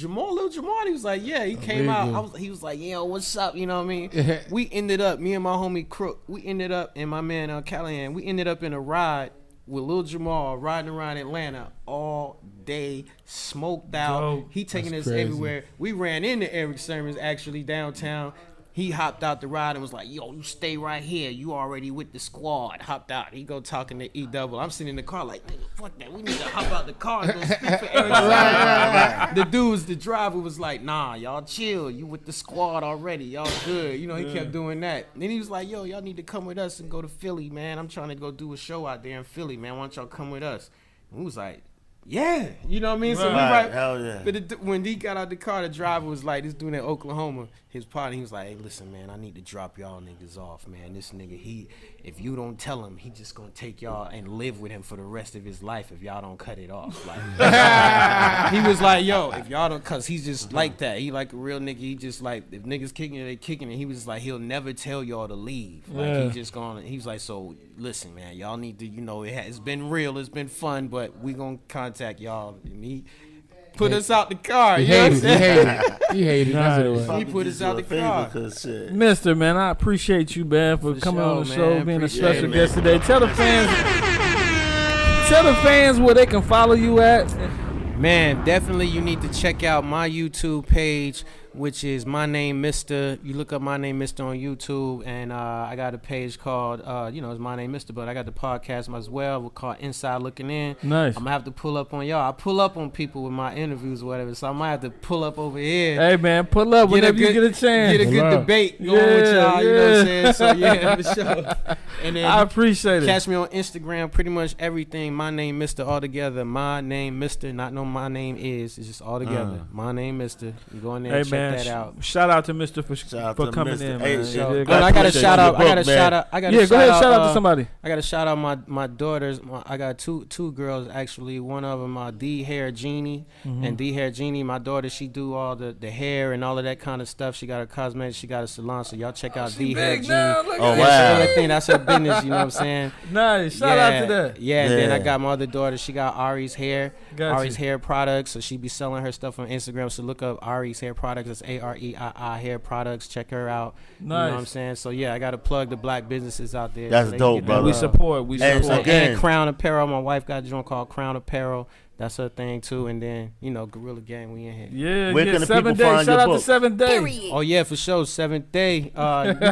Lil Jamal. He was like, yeah. He came out. He was like, yo, what's up? You know what I mean? We ended up, me and my homie Crook, and my man Callahan, we ended up in a ride with Lil Jamal riding around Atlanta all day, smoked out. He taking us everywhere. We ran into Eric Sermon's actually downtown. He hopped out the ride and was like, yo, you stay right here. You already with the squad. Hopped out. He go talking to E-Double. I'm sitting in the car like, nigga, fuck that. We need to hop out the car and go speak for Eric. The driver was like, nah, y'all chill. You with the squad already. Y'all good. You know, he kept doing that. And then he was like, yo, y'all need to come with us and go to Philly, man. I'm trying to go do a show out there in Philly, man. Why don't y'all come with us? And we was like, yeah, you know what I mean? So we hell yeah. But when he got out the car, the driver was like, this dude in Oklahoma, his partner, he was like, hey, listen, man, I need to drop y'all niggas off, man. This nigga, if you don't tell him, he just gonna take y'all and live with him for the rest of his life if y'all don't cut it off. Like, he was like, yo, if y'all don't, cause he's just like that. He like a real nigga. He just like, if niggas kicking it, they kicking it. He was like, he'll never tell y'all to leave. Like, he just gonna, he was like, so listen, man, y'all need to, you know, it's been real, it's been fun, but we gonna contact y'all. And he put us out the car. He hated. He put us out the car. Mister, man, I appreciate you, man, for coming on the show, being a special guest today. Tell the fans where they can follow you at. Man, definitely you need to check out my YouTube page, which is My Name Mr. You look up My Name Mr. on YouTube, and I got a page called, it's My Name Mr., but I got the podcast as well called Inside Looking In. Nice. I'm going to have to pull up on y'all. I pull up on people with my interviews or whatever, so I might have to pull up over here. Hey, man, pull up whenever you get a chance. Get a good debate going with y'all, you know what I'm saying? So, yeah, for sure. And then I appreciate it. Catch me on Instagram, pretty much everything. My Name Mr. all together. My Name Mr. Not no My Name Is. It's just all together. My Name Mr. You go in there and check that out. Shout out to Mr. for coming in, man. Hey, I got a shout out. Go ahead, shout out to somebody. I got to shout out my daughters. I got two girls actually. One of them, D Hair Genie, and D Hair Genie. My daughter, she do all the hair and all of that kind of stuff. She got a cosmetic. She got a salon. So y'all check out D Hair Genie. Oh wow! Everything, that's her business. You know what I'm saying? Nice. Shout out to that. Yeah. And then I got my other daughter. She got Ari's Hair. Ari's you. Hair Products. So she be selling her stuff on Instagram. So look up Ari's Hair Products. It's AREII Hair Products. Check her out. Nice. You know what I'm saying? So yeah, I got to plug the black businesses out there. That's so dope, brother. We support. And Crown Apparel. My wife got a joint called Crown Apparel. That's her thing too. And then, Gorilla Gang, we in here. Yeah, Where can the 7 people Day. find Shout your out book? to 7 Day. Oh yeah, for sure. 7th Day. You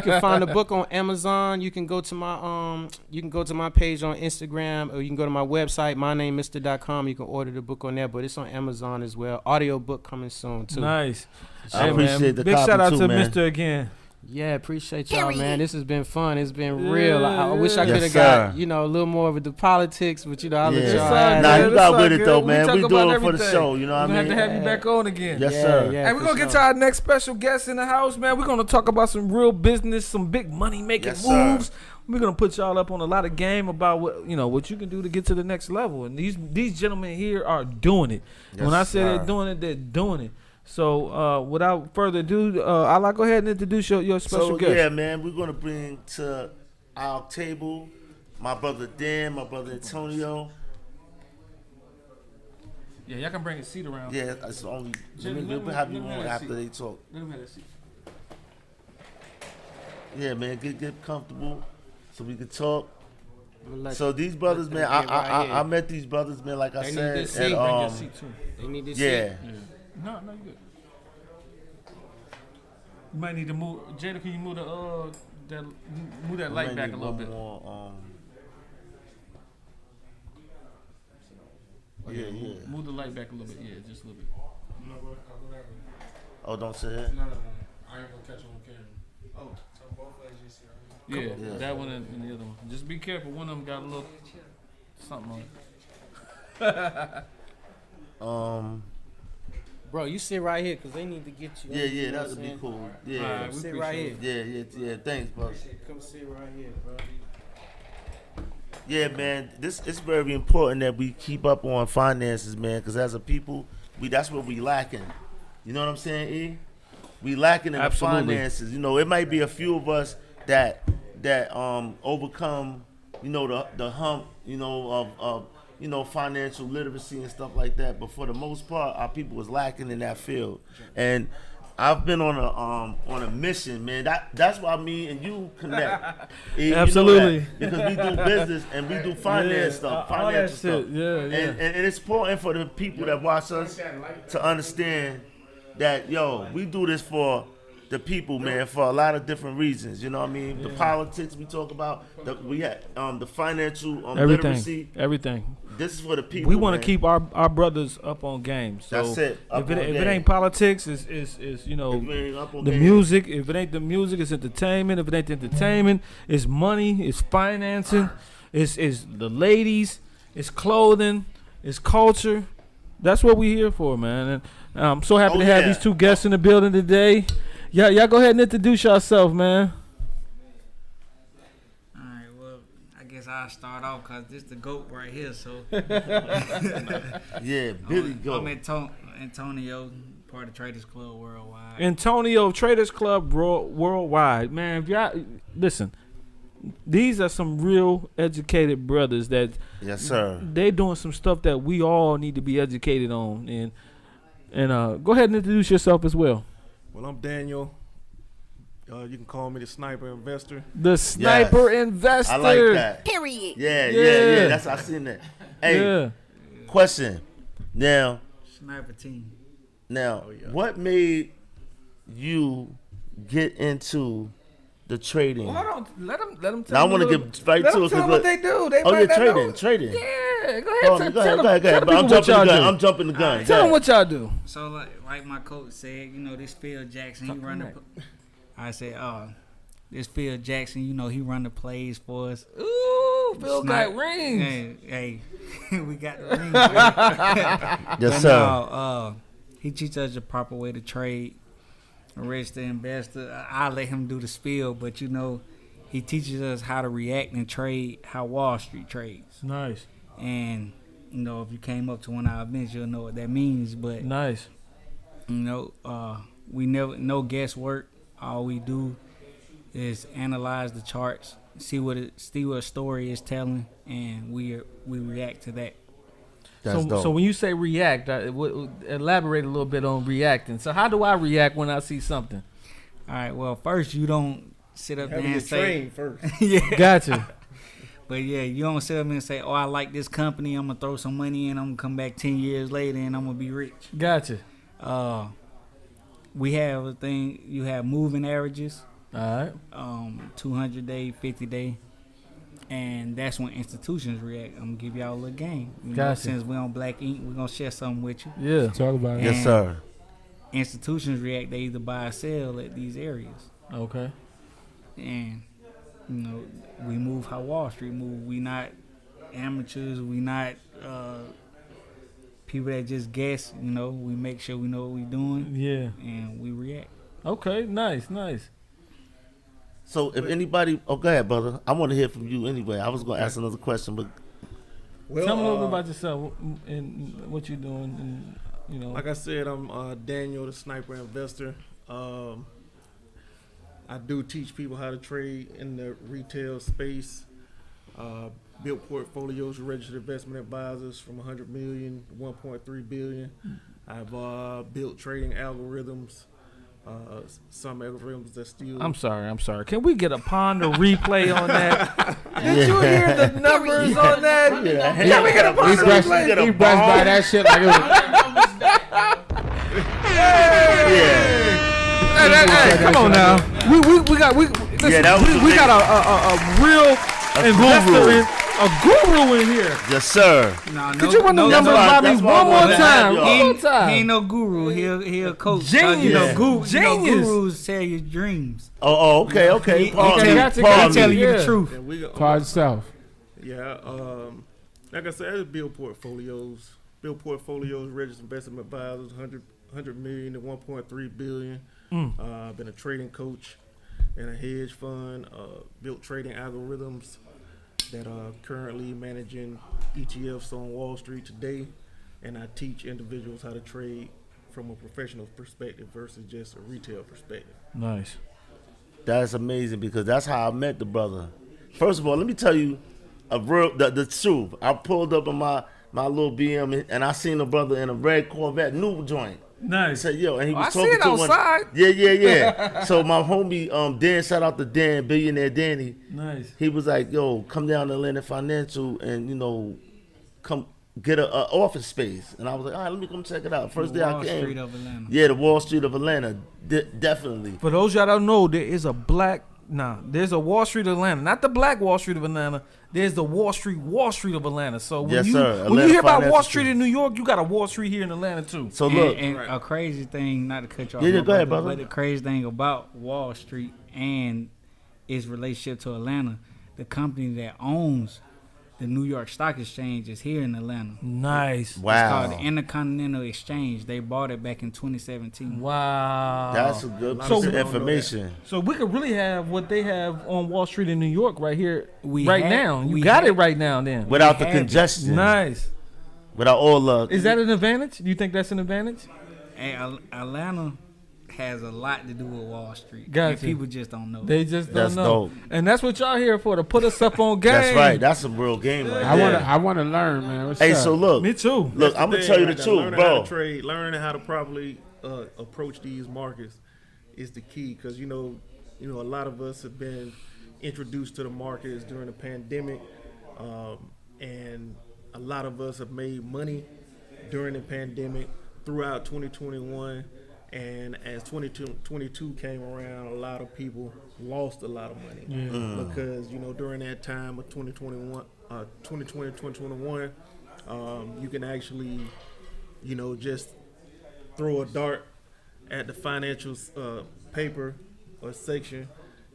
can find the book on Amazon. You can go to my page on Instagram, or you can go to my website, mynamemr.com. You can order the book on there, but it's on Amazon as well. Audio book coming soon too. Nice. I appreciate the big copy shout out too, to man. Mr. again. Yeah, appreciate y'all, man. This has been fun. It's been real. I wish I could have Yes, got, sir. a little more of the politics, but I'll let Yeah. y'all all have Nah, it. you got It's with all it though, good. man. We We talk doing about it for the everything. show. You know We're what gonna I have mean? to have you back on again. Yes, Yeah, sir. yeah. Hey, we're gonna get to our next special guest in the house, man. We're gonna talk about some real business, some big money making Yes, sir. moves. We're gonna put y'all up on a lot of game about what you can do to get to the next level. And these gentlemen here are doing it. Yes, When I say sir. they're doing it. So without further ado, I'll go ahead and introduce your special guest. Yeah, man, we're gonna bring to our table my brother Dan, my brother Antonio. Yeah, y'all can bring a seat around. Yeah, it's only. Jimmy, We'll have you let me on have a after seat. they talk. Let him have a seat. Yeah, man, get comfortable so we can talk. I'm gonna let So these brothers, let man, them get right I met these brothers, man, like I They need said, this seat. and Bring your seat too. They need this yeah, seat. No, you good. You might need to move. Jada, can you move move that light Might back need a little bit. More, yeah. Move the light back a little bit. Yeah, just a little bit. Oh, don't say it. No. I ain't gonna catch on camera. Oh, so both legs you see right Yeah, that one and the other one. Just be careful. One of them got a little something on it. Bro, you sit right here because they need to get you. Yeah, that would be cool. Yeah, Come sit right here. yeah. Thanks, bro. Come sit right here, bro. Yeah, man. It's very important that we keep up on finances, man. Because as a people, that's what we lacking. You know what I'm saying, E? We lacking in Absolutely. the finances. You know, it might be a few of us that overcome, the hump, of financial literacy and stuff like that. But for the most part, our people was lacking in that field. And I've been on a mission, man. That's why me and you connect. Absolutely. Because we do business and we do finance stuff, financial stuff. Yeah. And it's important for the people that watch us to understand that, we do this for the people, man, for a lot of different reasons. You know what I mean? The politics we talk about, we had the financial literacy. Everything. This is for the people. We want man. to keep our brothers up on game. So That's it. If it ain't politics, it's the game. music. If it ain't the music, it's entertainment. If it ain't the entertainment, it's money. It's financing. It's the ladies. It's clothing. It's culture. That's what we here for, man. And I'm so happy to have these two guests in the building today. Y'all go ahead and introduce yourself, man. All right, well, I guess I'll start off because this the GOAT right here, so. Yeah, Billy Goat. I'm Antonio, part of Traders Club Worldwide. Antonio, Traders Club Worldwide. Man, if y'all listen, these are some real educated brothers that Yes, sir. they doing some stuff that we all need to be educated on. And go ahead and introduce yourself as well. Well, I'm Daniel. You can call me the Sniper Investor. The Sniper Investor. I like that. Period. Yeah. That's I seen that. Hey, question. Now, Sniper team. What made you get into the trading? Hold on, let them tell Now I me want a to little- get right let to them it. tell them what they do. They Oh, might you're not know. trading. Yeah, go Go ahead. on, Tell go them ahead. people I'm what jumping y'all the gun. do. I'm jumping the gun. Tell them what y'all do. So, like my coach said, this Phil Jackson, he run the. I said, this Phil Jackson, he run the plays for us. Ooh, Phil got rings. Hey, we got the rings. Yes, sir. No, he teaches us the proper way to trade. A registered investor, I'll let him do the spiel, but he teaches us how to react and trade, how Wall Street trades. Nice. And if you came up to one of our events, you'll know what that means. But Nice. we never no guesswork. All we do is analyze the charts, see what a story is telling, and we react to that. That's dope. So when you say react, elaborate a little bit on reacting. So how do I react when I see something? All right. Well, first you don't sit up there and say. Train first. Yeah. Gotcha. But yeah, you don't sit up there and say, "Oh, I like this company. I'm gonna throw some money in. I'm gonna come back 10 years later and I'm gonna be rich." Gotcha. We have a thing. You have moving averages. All right. 200 day, 50 day, and that's when institutions react. I'm gonna give y'all a little game. Gotcha. Since we on Black Ink, we're gonna share something with you. Yeah. Talk about it. Yes, sir. Institutions react. They either buy or sell at these areas, Okay. and we move how Wall Street move. We not amateurs. We not people that just guess. We make sure we know what we're doing. Yeah. And we react. Okay. Nice. So if anybody, go ahead, brother. I want to hear from you anyway. I was going to ask another question, but Well, tell me a little bit about yourself and what you're doing. And, like I said, I'm Daniel, the Sniper Investor. I do teach people how to trade in the retail space. Built portfolios for registered investment advisors from 100 million to 1.3 billion. I've built trading algorithms. Some algorithms that still. I'm sorry. Can we get a Ponder replay on that? Did you hear the numbers on that? Can we get a Ponder replay? He brushed by that shit like it was. Hey, come on now. We Listen, that was we got a real investor, a guru in here. Yes, sir. Could you run the numbers by me one more time? One more He time. ain't no guru. He'll coach. Genius. You know, Genius. gurus tell you dreams. Okay. He tell you the truth. Pardon yourself. Yeah, like I said, it's build portfolios. Build portfolios, registered investment advisors, 100 million to 1.3 billion. I've been a trading coach and a hedge fund. Built trading algorithms that are currently managing ETFs on Wall Street today. And I teach individuals how to trade from a professional perspective versus just a retail perspective. Nice. That's amazing because that's how I met the brother. First of all, let me tell you the truth. I pulled up in my little BM and I seen the brother in a red Corvette, new joint. Nice. I said, yo, and he was I talking see it to outside. one. Yeah. So my homie, Dan, shout out to Dan, billionaire Danny. Nice. He was like, yo, come down to Atlantic Financial and, come get a office space. And I was like, all right, let me come check it out. First day I came. Wall Street of Atlanta. Yeah, the Wall Street of Atlanta. Definitely. For those y'all don't know, there's a Wall Street of Atlanta. Not the black Wall Street of Atlanta. There's the Wall Street of Atlanta. So when you hear about Wall Street in New York, you got a Wall Street here in Atlanta too. So look. And a crazy thing, not to cut you off. Yeah, go ahead, brother. But the crazy thing about Wall Street and its relationship to Atlanta, the company that owns the New York Stock Exchange is here in Atlanta. Nice. Wow. It's called the Intercontinental Exchange. They bought it back in 2017. Wow. That's a good piece of information. So we could really have what they have on Wall Street in New York right here, We now. You got it right now then. Without the congestion. Nice. Without all the... Is that an advantage? Do you think that's an advantage? And Atlanta has a lot to do with Wall Street. Gotcha. And people just don't know. They just don't That's know. dope. And that's what y'all here for, to put us up on game. That's right. That's some real game right there. I want to learn, man. What's Hey, up? so look. Me too. Look, I'm going to tell you the truth, learning bro. How to trade, learning how to properly approach these markets is the key because, a lot of us have been introduced to the markets during the pandemic, and a lot of us have made money during the pandemic throughout 2021. And as 2022 came around, a lot of people lost a lot of money because, during that time of 2020, 2021, you can actually, just throw a dart at the financial paper or section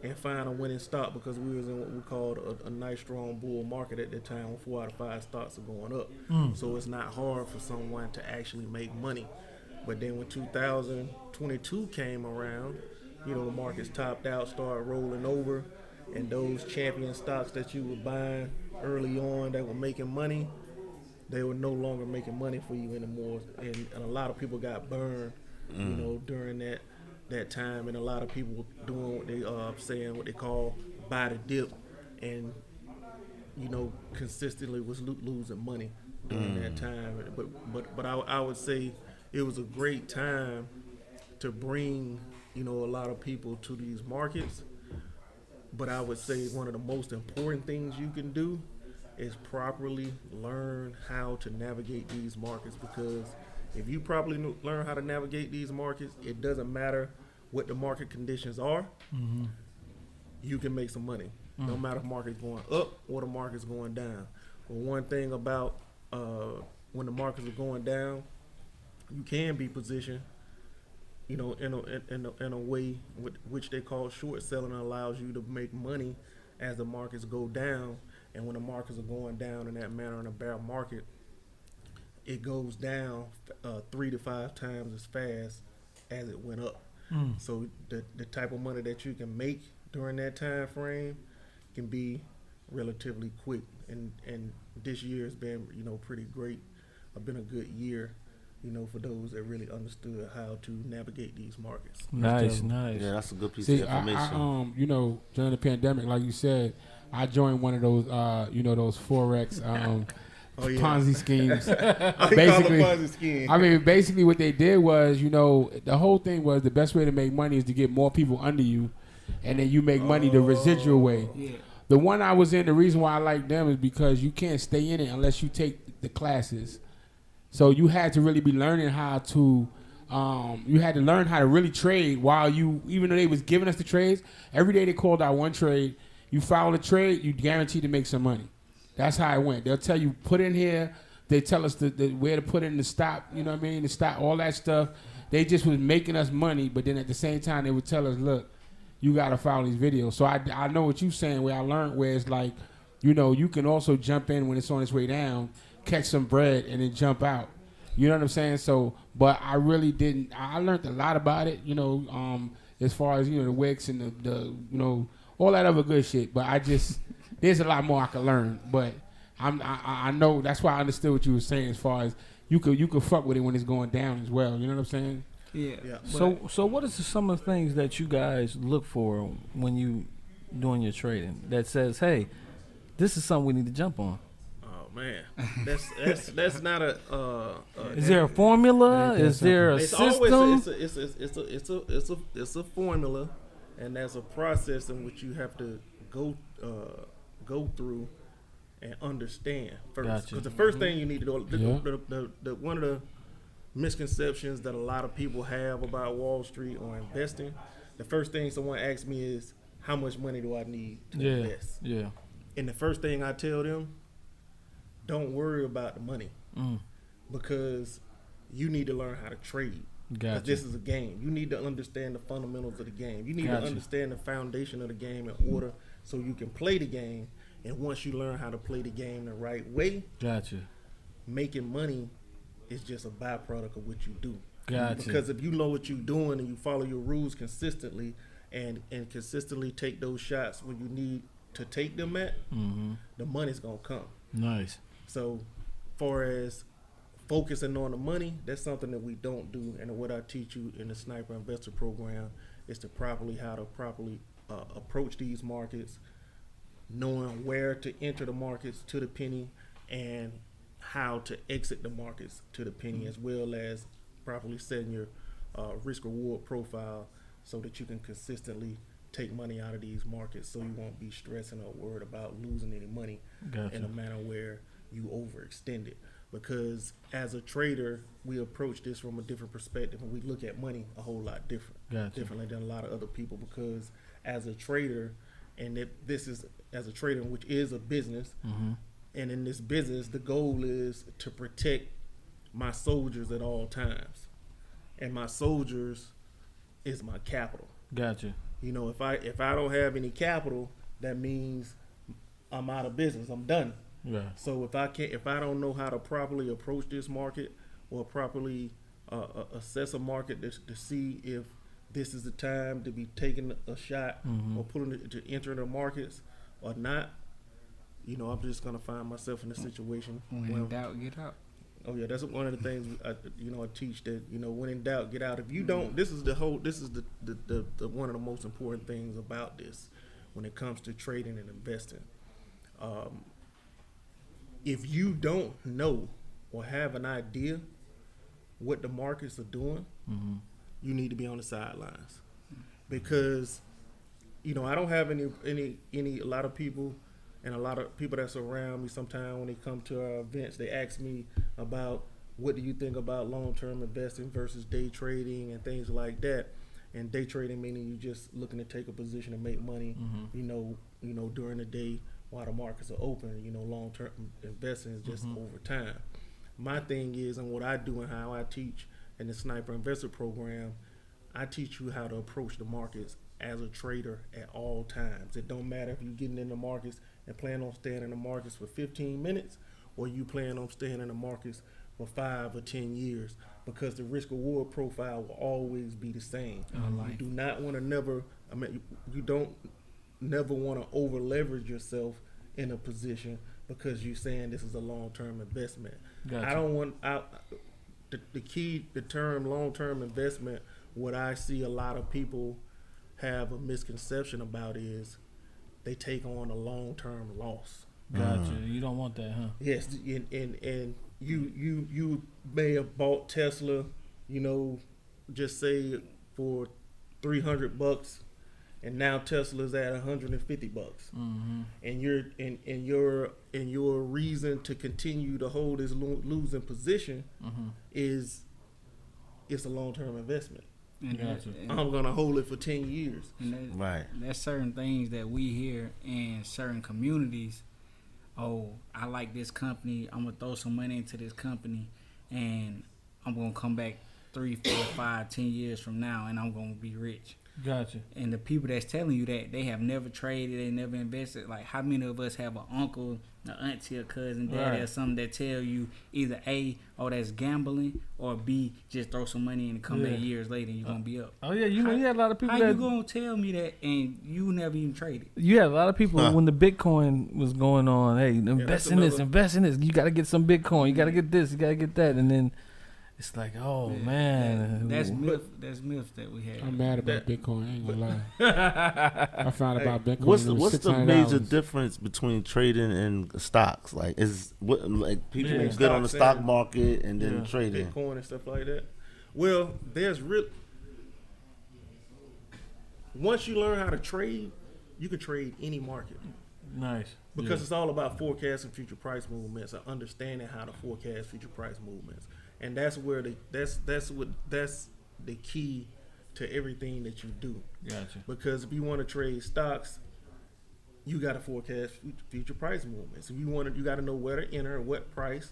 and find a winning stock because we was in what we called a nice strong bull market at that time when 4 out of 5 stocks are going up. So it's not hard for someone to actually make money. But then when 2022 came around, the markets topped out, started rolling over, and those champion stocks that you were buying early on that were making money, they were no longer making money for you anymore. And a lot of people got burned, during that time, and a lot of people doing what they saying what they call buy the dip, and consistently was losing money during that time. But I would say it was a great time to bring, a lot of people to these markets. But I would say one of the most important things you can do is properly learn how to navigate these markets, because if you properly learn how to navigate these markets, it doesn't matter what the market conditions are, you can make some money. No matter if the market's going up or the market's going down. But one thing about when the markets are going down, you can be positioned, in a way which they call short selling, allows you to make money as the markets go down. And when the markets are going down in that manner in a bear market, it goes down 3 to 5 times as fast as it went up. So the type of money that you can make during that time frame can be relatively quick. And this year has been, pretty great. Been a good year, for those that really understood how to navigate these markets. Nice. Yeah, that's a good piece of information. During the pandemic, like you said, I joined one of those, those Forex Ponzi schemes. Basically what they did was, the whole thing was the best way to make money is to get more people under you, and then you make money the residual way. Yeah. The one I was in, the reason why I like them is because you can't stay in it unless you take the classes. So you had to really be learning how to You had to learn how to really trade while even though they was giving us the trades, every day they called out one trade. You follow the trade, you guaranteed to make some money. That's how it went. They'll tell you, put in here. They tell us where to put in the stop, you know what I mean, the stop, all that stuff. They just was making us money, but then at the same time, they would tell us, look, you got to follow these videos. So I know what you're saying, where I learned where it's like, you can also jump in when it's on its way down, catch some bread, and then jump out. You know what I'm saying? So, but I really didn't. I learned a lot about it, as far as, the Wix and the all that other good shit. But there's a lot more I could learn. But I know that's why I understood what you were saying as far as you could fuck with it when it's going down as well. You know what I'm saying? Yeah. So what is some of the things that you guys look for when you doing your trading that says, hey, this is something we need to jump on? Man, that's not a. Is there a formula? Is there a system? It's a formula, and there's a process in which you have to go through and understand first. Because the first thing you need to do, one of the misconceptions that a lot of people have about Wall Street or investing, the first thing someone asks me is, how much money do I need to invest? Yeah. And the first thing I tell them, don't worry about the money, because you need to learn how to trade. Because this is a game. You need to understand the fundamentals of the game. You need to understand the foundation of the game in order so you can play the game. And once you learn how to play the game the right way, making money is just a byproduct of what you do. Because if you know what you're doing and you follow your rules consistently and consistently take those shots when you need to take them at, the money's going to come. Nice. So, far as focusing on the money, that's something that we don't do. And what I teach you in the Sniper Investor Program is how to properly approach these markets, knowing where to enter the markets to the penny, and how to exit the markets to the penny, as well as properly setting your risk-reward profile so that you can consistently take money out of these markets, so you won't be stressing or worried about losing any money in a manner where you overextend it. Because as a trader, we approach this from a different perspective, and we look at money a whole lot differently than a lot of other people. Because as a trader, as a trader, which is a business, and in this business, the goal is to protect my soldiers at all times, and my soldiers is my capital. If I don't have any capital, that means I'm out of business. I'm done. So if I don't know how to properly approach this market or properly assess a market to see if this is the time to be taking a shot or putting it to enter the markets or not, I'm just gonna find myself in a situation. When in doubt, get out. Oh yeah, that's one of the things I teach, that when in doubt, get out. If you don't, this is the one of the most important things about this when it comes to trading and investing. If you don't know or have an idea what the markets are doing, you need to be on the sidelines, because I don't have a lot of people. And a lot of people that's around me, sometimes when they come to our events, they ask me about, what do you think about long-term investing versus day trading and things like that. And day trading meaning you just looking to take a position and make money, during the day while the markets are open. Long-term investing is just over time. My thing is, and what I do and how I teach in the Sniper Investor Program, I teach you how to approach the markets as a trader at all times. It don't matter if you're getting in the markets and plan on staying in the markets for 15 minutes or you plan on staying in the markets for 5 or 10 years, because the risk reward profile will always be the same. You do not want to you don't never want to over leverage yourself in a position because you're saying this is a long-term investment. I don't want the term long-term investment. What I see a lot of people have a misconception about is they take on a long-term loss. You don't want that, huh? Yes, and you may have bought Tesla, just say for $300, and now Tesla's at $150. And your reason to continue to hold this losing position is it's a long-term investment. And I'm gonna hold it for 10 years. And Right. There's certain things that we hear in certain communities. Oh, I like this company. I'm gonna throw some money into this company, and I'm gonna come back 3, 4, 5, 10 years from now, and I'm gonna be rich. Gotcha. And the people that's telling you that, they have never traded, they never invested. Like, how many of us have an uncle, an auntie, a cousin, daddy, or something that tell you either A, oh, that's gambling, or B, just throw some money in and come back years later and you're going to be up. Oh, yeah, you had a lot of people How you going to tell me that and you never even traded? You had a lot of people when the Bitcoin was going on, hey, invest in this. You got to get some Bitcoin. You got to get this. You got to get that. And then it's like, oh, man. That's myth that we had. I'm mad about Bitcoin. I ain't gonna lie. I found about Bitcoin. What's the major difference between trading and stocks? Like, people good on the stock market and then trading Bitcoin and stuff like that. Well, once you learn how to trade, you can trade any market. Nice. Because it's all about forecasting future price movements and understanding how to forecast future price movements. And that's where that's the key to everything that you do. Gotcha. Because if you want to trade stocks, you got to forecast future price movements. If you got to know where to enter, what price,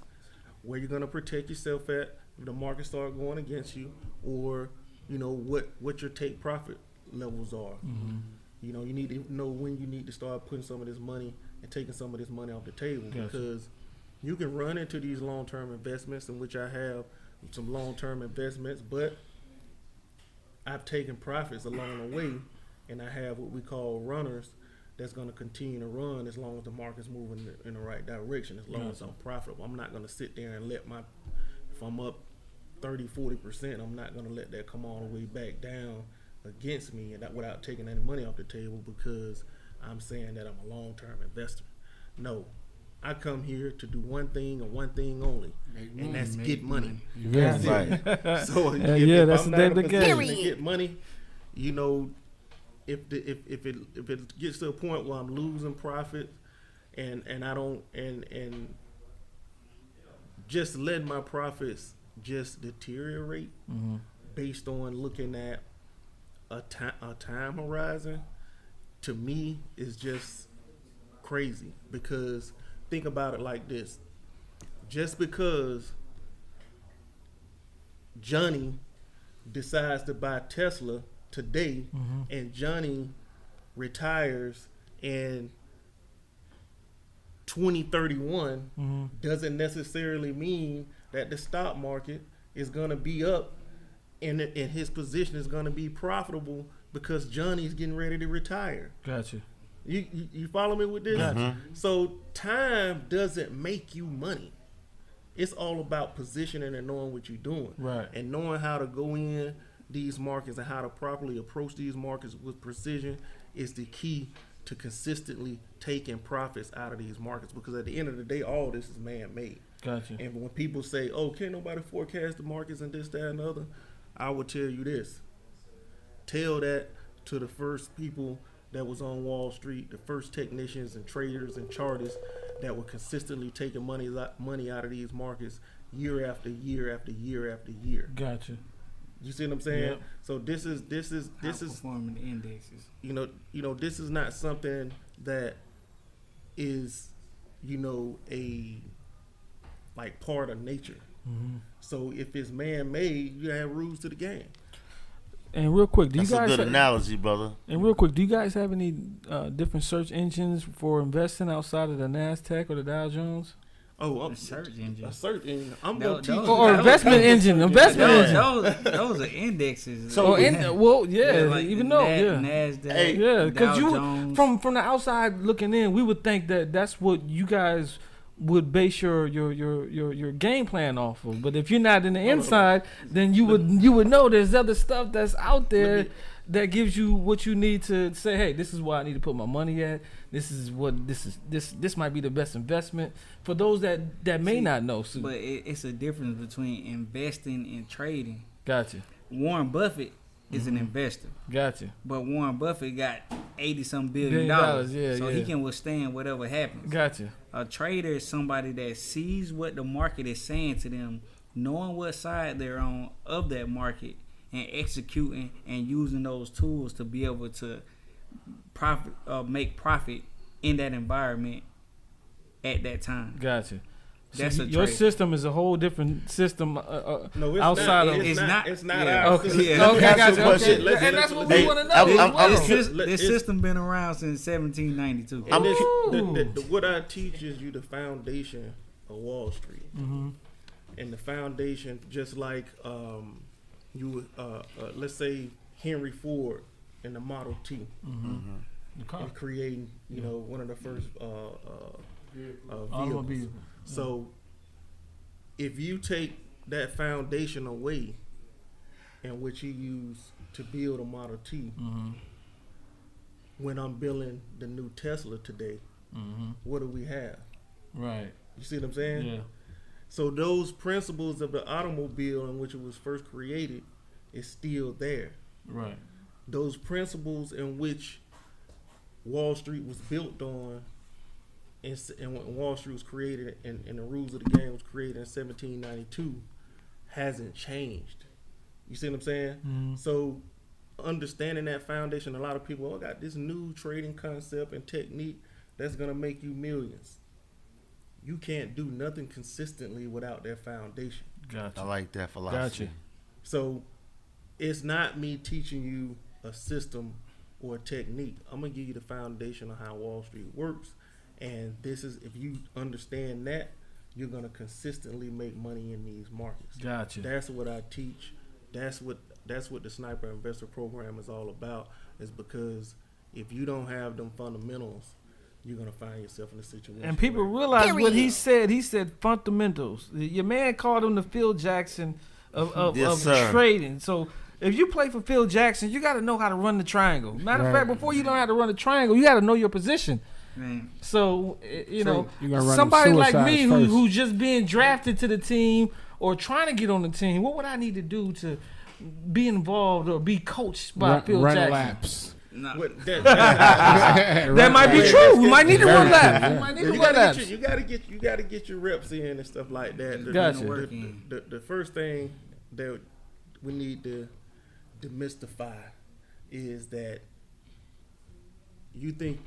where you're going to protect yourself at if the market start going against you, or what your take profit levels are. Mm-hmm. You need to know when you need to start putting some of this money and taking some of this money off the table. Gotcha. Because you can run into these long-term investments, in which I have some long-term investments, but I've taken profits along the way, and I have what we call runners that's going to continue to run as long as the market's moving in the right direction, as long as I'm profitable. I'm not going to sit there and if I'm up 30, 40%, I'm not going to let that come all the way back down against me and without taking any money off the table, because I'm saying that I'm a long-term investor. No. I come here to do one thing and one thing only, and that's get money. Yeah, right. So that's the name of the game. To get money, if it gets to a point where I'm losing profit, and I don't and just letting my profits just deteriorate based on looking at a time horizon, to me is just crazy. Because think about it like this: just because Johnny decides to buy Tesla today, and Johnny retires in 2031, doesn't necessarily mean that the stock market is going to be up and his position is going to be profitable because Johnny's getting ready to retire. Gotcha. You follow me with this? Gotcha. So time doesn't make you money. It's all about positioning and knowing what you're doing. Right. And knowing how to go in these markets and how to properly approach these markets with precision is the key to consistently taking profits out of these markets. Because at the end of the day, all this is man-made. Gotcha. And when people say, oh, can't nobody forecast the markets and this, that, and the other, I will tell you this. Tell that to the first people that was on Wall Street, the first technicians and traders and chartists that were consistently taking money out of these markets year after year after year after year. Gotcha. You see what I'm saying? Yep. So this is outperforming the indexes. This is not something that is, a like part of nature. So if it's man-made, you have rules to the game. And real quick, That's a good analogy, brother. And real quick, do you guys have any different search engines for investing outside of the NASDAQ or the Dow Jones? Oh, a search engine. A search engine. I'm going to teach or investment engine. Investment engine. Those are indexes. So, like even though, NASDAQ, because Jones. from the outside looking in, we would think that that's what you guys would base your game plan off of. But if you're not in the inside, then you would know there's other stuff that's out there that gives you what you need to say, hey, this is where I need to put my money at. This might be the best investment for those that may not know. But it's a difference between investing and trading. Gotcha. Warren Buffett is an investor. Gotcha. But Warren Buffett got $80-some billion. Yeah, so yeah. he can withstand whatever happens. Gotcha. A trader is somebody that sees what the market is saying to them, knowing what side they're on of that market, and executing and using those tools to be able to make profit in that environment at that time. Gotcha. That's so a your trade. system is a whole different system No, it's outside not, of it's not. It's not yeah. our Okay. system. Yeah. Okay, That's gotcha. the question. Okay. And that's what we Hey, want to know. I'm- as I'm- well. This It's- system been around since 1792. And this, Ooh. what I teach is you the foundation of Wall Street, and the foundation, just like let's say Henry Ford and the Model T, and creating one of the first Automobile. vehicles. So if you take that foundation away, and which you use to build a Model T, when I'm building the new Tesla today, what do we have? Right. You see what I'm saying? Yeah. So those principles of the automobile in which it was first created is still there. Right. Those principles in which Wall Street was built on, and when Wall Street was created, and the rules of the game was created in 1792, hasn't changed. You see what I'm saying? So understanding that foundation, a lot of people, got this new trading concept and technique that's gonna make you millions. You can't do nothing consistently without that foundation. Gotcha. I like that philosophy. Gotcha. So it's not me teaching you a system or a technique. I'm gonna give you the foundation of how Wall Street works, and this is, if you understand that, you're gonna consistently make money in these markets. Gotcha. That's what I teach. That's what the Sniper Investor Program is all about. Is because if you don't have them fundamentals, you're gonna find yourself in a situation. And people where- realize what he said. He said fundamentals. Your man called him the Phil Jackson of Yes, sir. trading. So if you play for Phil Jackson, you got to know how to run the triangle. Matter of Right. fact, before you learn how to run the triangle, you got to know your position. Man. So you know, You gotta run somebody them like me suicides first. who's just being drafted to the team or trying to get on the team, what would I need to do to be involved or be coached by Phil run Jackson? laps. Nah. What- that- That might be true. We might need to run laps. Yeah. We might need you to run gotta laps. get you gotta get your reps in and stuff like that. Gotcha. The first thing that we need to demystify is that you think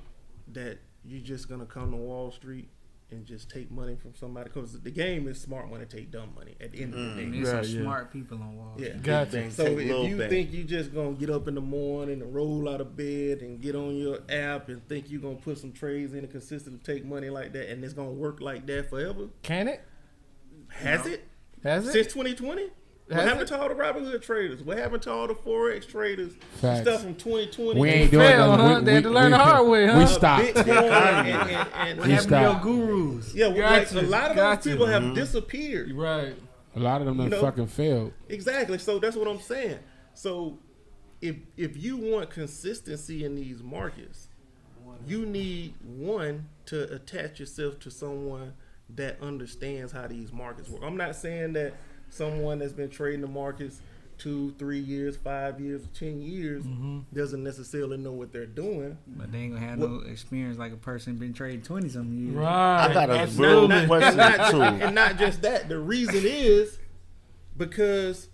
that you're just gonna come to Wall Street and just take money from somebody, because the game is smart money take dumb money at the end of the day. There's some Yeah, yeah. smart people on Wall Street. Yeah. Gotcha. Big bang, So take if little you bang. think you just gonna get up in the morning and roll out of bed and get on your app and think you're gonna put some trades in and consistently take money like that and it's gonna work like that forever, Can it? has it? Has it? Since 2020? What Has happened it? to all the Robinhood traders? What happened to all the Forex traders? Facts. Stuff from 2020? We ain't doing failed, that. huh? They had to learn the hard way, huh? We stopped. Bitcoin and We What happened to your stopped. gurus? yeah, like Gotcha, a lot of those gotcha. people have disappeared. Right. A lot of them done You know- fucking failed. Exactly. So that's what I'm saying. So if you want consistency in these markets, you need one to attach yourself to someone that understands how these markets work. I'm not saying that someone that's been trading the markets 2, 3 years, 5 years, 10 years doesn't necessarily know what they're doing. But they ain't gonna have no experience like a person been trading 20-something years. Right. I got a And real not- question too. and not just that. The reason is because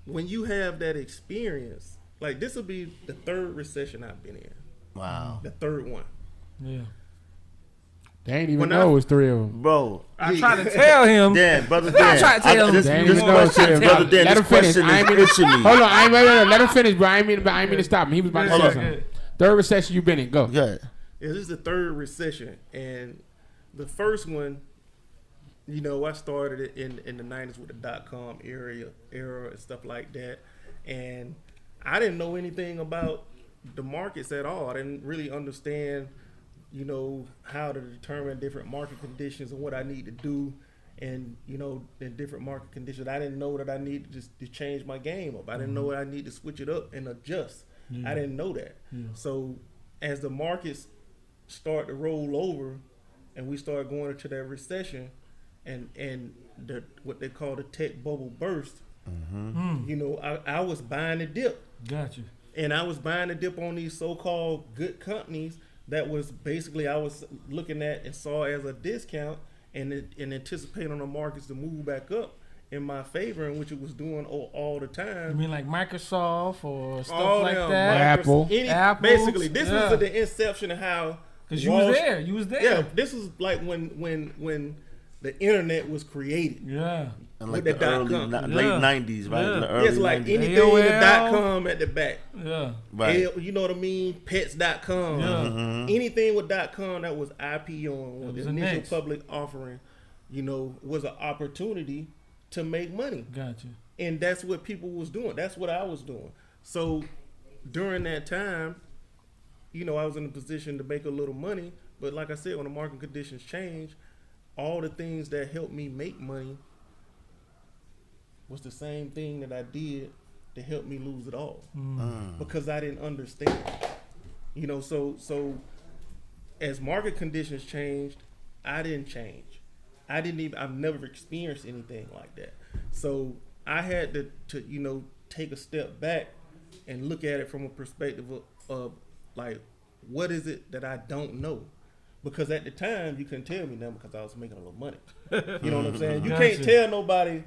when you have that experience, like this will be the third recession I've been in. Wow, The third one. Yeah. They ain't even When know I- it was 3 of them. bro. I tried to tell him. Dan, brother I Dan. tried to tell him. This, They ain't this even know it was 3 question, of them. brother Dan, Let this him finish. question I ain't mean is itching me. Hold on. Let him finish, bro. I ain't mean to stop him. He was about to Hold say on. something. Third recession you been in. Go. Good. Yeah, this is the third recession, and the first one, you know, I started it in the 90s with the .com era and stuff like that, and I didn't know anything about the markets at all. I didn't really understand, you know, how to determine different market conditions and what I need to do, and you know, in different market conditions, I didn't know that I needed to change my game up. I didn't know that I need to switch it up and adjust. I didn't know that. So as the markets start to roll over and we start going into that recession and the what they call the tech bubble burst, you know, I was buying the dip. Gotcha. And I was buying the dip on these so-called good companies that was basically I was looking at and saw as a discount and anticipating on the markets to move back up in my favor, in which it was doing all the time. You mean like Microsoft or stuff all like them, that? Apple. Basically, this was the inception of how. Because you was there. You was there. Yeah, this was like when the internet was created. Yeah. And like with the the early, .com. late 90s, right? Yeah. In the early It's like 90s. anything AOL. in the .com at the back. Yeah. Right. You know what I mean? Pets.com. Yeah. Anything with .com that was IPO on was the the initial next. public offering, was an opportunity to make money. Gotcha. And that's what people was doing. That's what I was doing. So during that time, I was in a position to make a little money. But like I said, when the market conditions change, all the things that helped me make money was the same thing that I did to help me lose it all. Because I didn't understand. So as market conditions changed, I didn't change. I've never experienced anything like that. So I had to take a step back and look at it from a perspective of like, what is it that I don't know? Because at the time you couldn't tell me nothing because I was making a little money. You know what I'm saying? You Gotcha. can't tell nobody,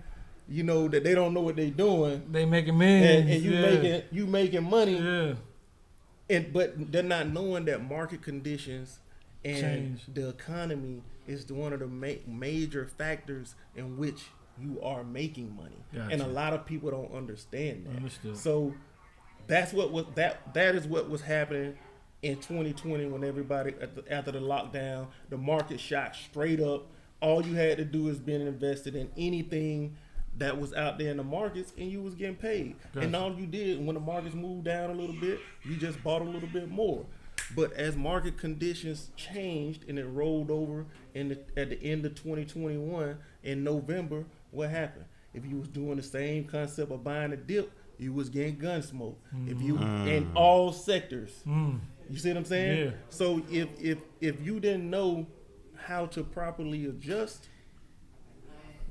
that they don't know what they're doing. They making millions. And you making money. Yeah. But they're not knowing that market conditions and Change. the economy is one of the major factors in which you are making money. Gotcha. And a lot of people don't understand that. Understood. So that's what was that is what was happening in 2020 when everybody after the lockdown, the market shot straight up. All you had to do is been invested in anything that was out there in the markets, and you was getting paid. Gotcha. And all you did when the markets moved down a little bit, you just bought a little bit more. But as market conditions changed and it rolled over at the end of 2021 in November, what happened? If you was doing the same concept of buying a dip, you was getting gun smoke. If you in all sectors. You see what I'm saying? Yeah. So if you didn't know how to properly adjust,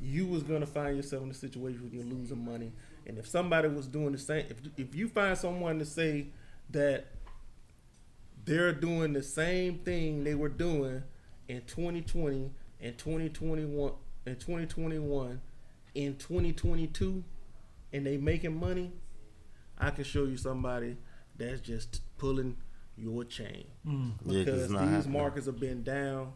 you was gonna find yourself in a situation where you're losing money. And if somebody was doing the same, if you find someone to say that they're doing the same thing they were doing in 2020 and 2021 and 2021 in 2022, and they making money, I can show you somebody that's just pulling your chain. Because these markets have been down,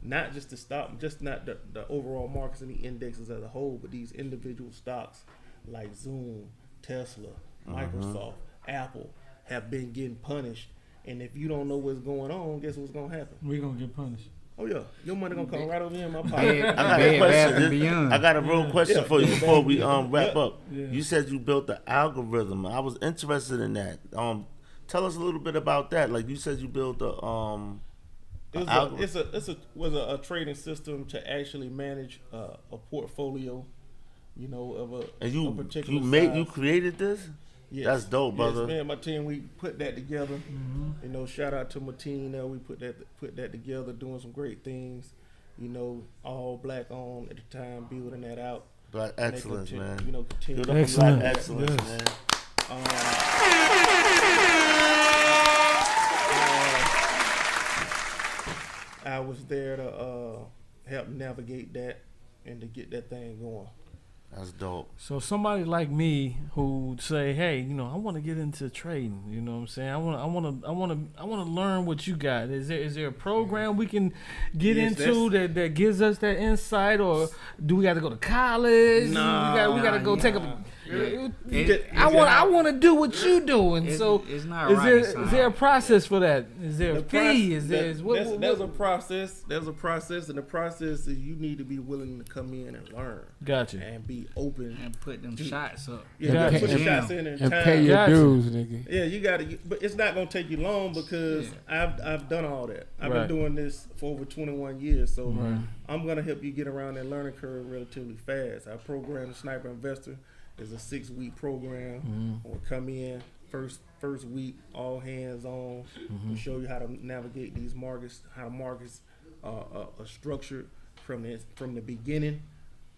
not just the stock, just not the overall markets and the indexes as a whole, but these individual stocks like Zoom, Tesla, Microsoft, Apple have been getting punished. And if you don't know what's going on, guess what's gonna happen? We're going to get punished. Oh yeah, your money gonna come right over here in my Bed, pocket. I got a bed, bath, and question. beyond. I got a real question for you before we wrap up. Yeah. You said you built the algorithm. I was interested in that. Tell us a little bit about that. Like you said, you built the It was a trading system to actually manage a portfolio, of a and a particular you size. created this. Yes. That's dope, brother. Yes, man, my team, we put that together. Shout out to my team there. We put that together, doing some great things. All black owned at the time, building that out. Black And they excellence, continue- man. continue. Build up Excellent. Black excellence, Yes. man. I was there to help navigate that and to get that thing going. That's dope. So somebody like me who say, "Hey, I want to get into trading." You know what I'm saying? I want to learn what you got. Is there a program we can get Yes, into that gives us that insight, or do we got to go to college? Nah, we got to go take a. It- I want to do what you doing. It's- So it's not is rocket is there a process for that? Is there a fee? There's a process. There's a process, and the process is you need to be willing to come in and learn Gotcha. and be open. and put them shots up. Yeah, Gotcha. you gotta put the Yeah. shots in And time. pay your Gotcha. dues, nigga. Yeah, you got to, but it's not gonna take you long because I've done all that. I've Right. been doing this for over 21 years, so I'm gonna help you get around that learning curve relatively fast. Our program, the Sniper Investor, is a 6-week program. We'll come in first week, all hands on. We'll show you how to navigate these markets, how the markets are structured from the beginning.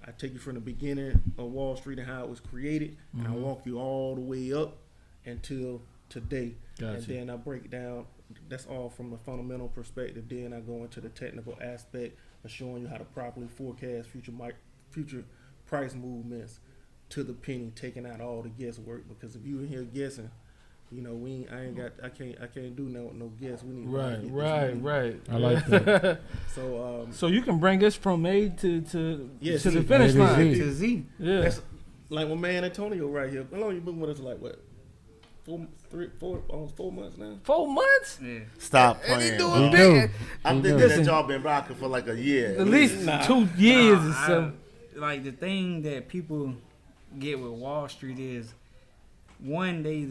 I take you from the beginning of Wall Street and how it was created, and I walk you all the way up until today. Gotcha. And then I break down. That's all from a fundamental perspective. Then I go into the technical aspect of showing you how to properly forecast future price movements to the penny, taking out all the guesswork. Because if you in here guessing, you know, I can't do no guess. We need Right. I like that. So you can bring us from A to the Z. finish line. to Z. Yeah. That's like my man Antonio right here. How long you been with us? Like what? 4 months now. 4 months? Yeah. Stop playing. doing bro. big. I'm thinking that y'all been rocking for like a year. At least 2 years or something. Like the thing that people get with Wall Street is, one, they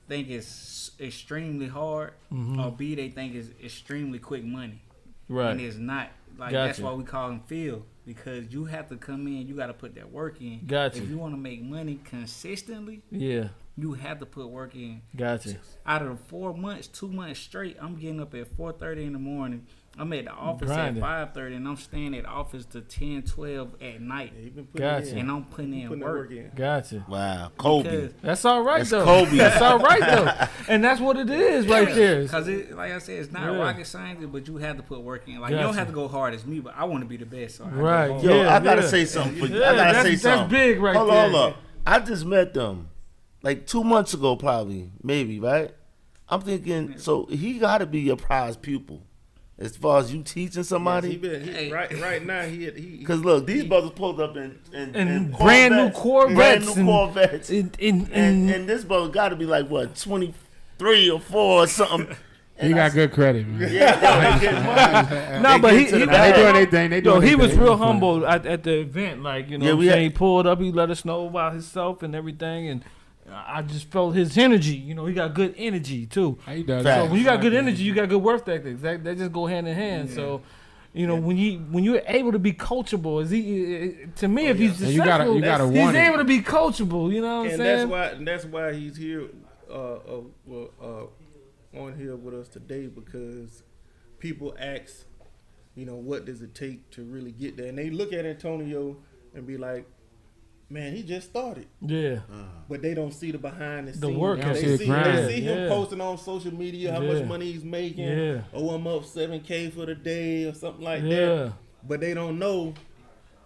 think it's extremely hard, or B, they think it's extremely quick money. Right. And it's not. Like that's why we call them field, because you have to come in, you got to put that work in. Gotcha. If you want to make money consistently, Yeah. you have to put work in. Gotcha. Out of the 4 months, 2 months straight, I'm getting up at 4:30 in the morning. I'm at the office Grinding. at 5:30, and I'm staying at the office to 10, 12 at night. Yeah, you been putting Gotcha. in. And I'm putting in Putting that work. work in. Gotcha. Wow, Kobe. Because That's all right That's though. Kobe. That's all right though. And that's what it is right there. Because like I said, it's not Yeah. rocket science, but you have to put work in. Like you don't Gotcha. have to go hard as me, but I want to be the best. So I go Right. hard. Yo, Yeah, I gotta yeah. say something for you. Yeah, I gotta say that's something. big right hold there. on, hold on. I just met them like 2 months ago, probably, maybe, right? I'm thinking, so he gotta be your prize pupil. As far as you teaching Yes, somebody, right now he because look, these brothers pulled up in brand new Corvettes, Corvettes. and this brother got to be like what 23 or 4 or something. He got good credit, man. Yeah, they getting money. No, but They he get to the They bag. doing their thing. They doing he their was thing. real humble at the event. Like, you know, Yeah, what I'm we saying? had- He pulled up, he let us know about himself and everything, and I just felt his energy. You know, he got good energy too. He does. Facts. So when you got good energy, you got good work ethics. That just go hand in hand. So, you know, when you're able to be coachable, is he? To me, if he's And you gotta successful, he's want it. able to be coachable. You know what I'm saying? And that's why he's here on here with us today, because people ask, you know, what does it take to really get there? And they look at Antonio and be like, man, he just started. Yeah. But they don't see the behind the The scenes. work. They don't They see the see, grind. they see him Yeah. posting on social media how Yeah. much money he's making. Yeah. Oh, I'm up 7K for the day or something like Yeah. that. But they don't know.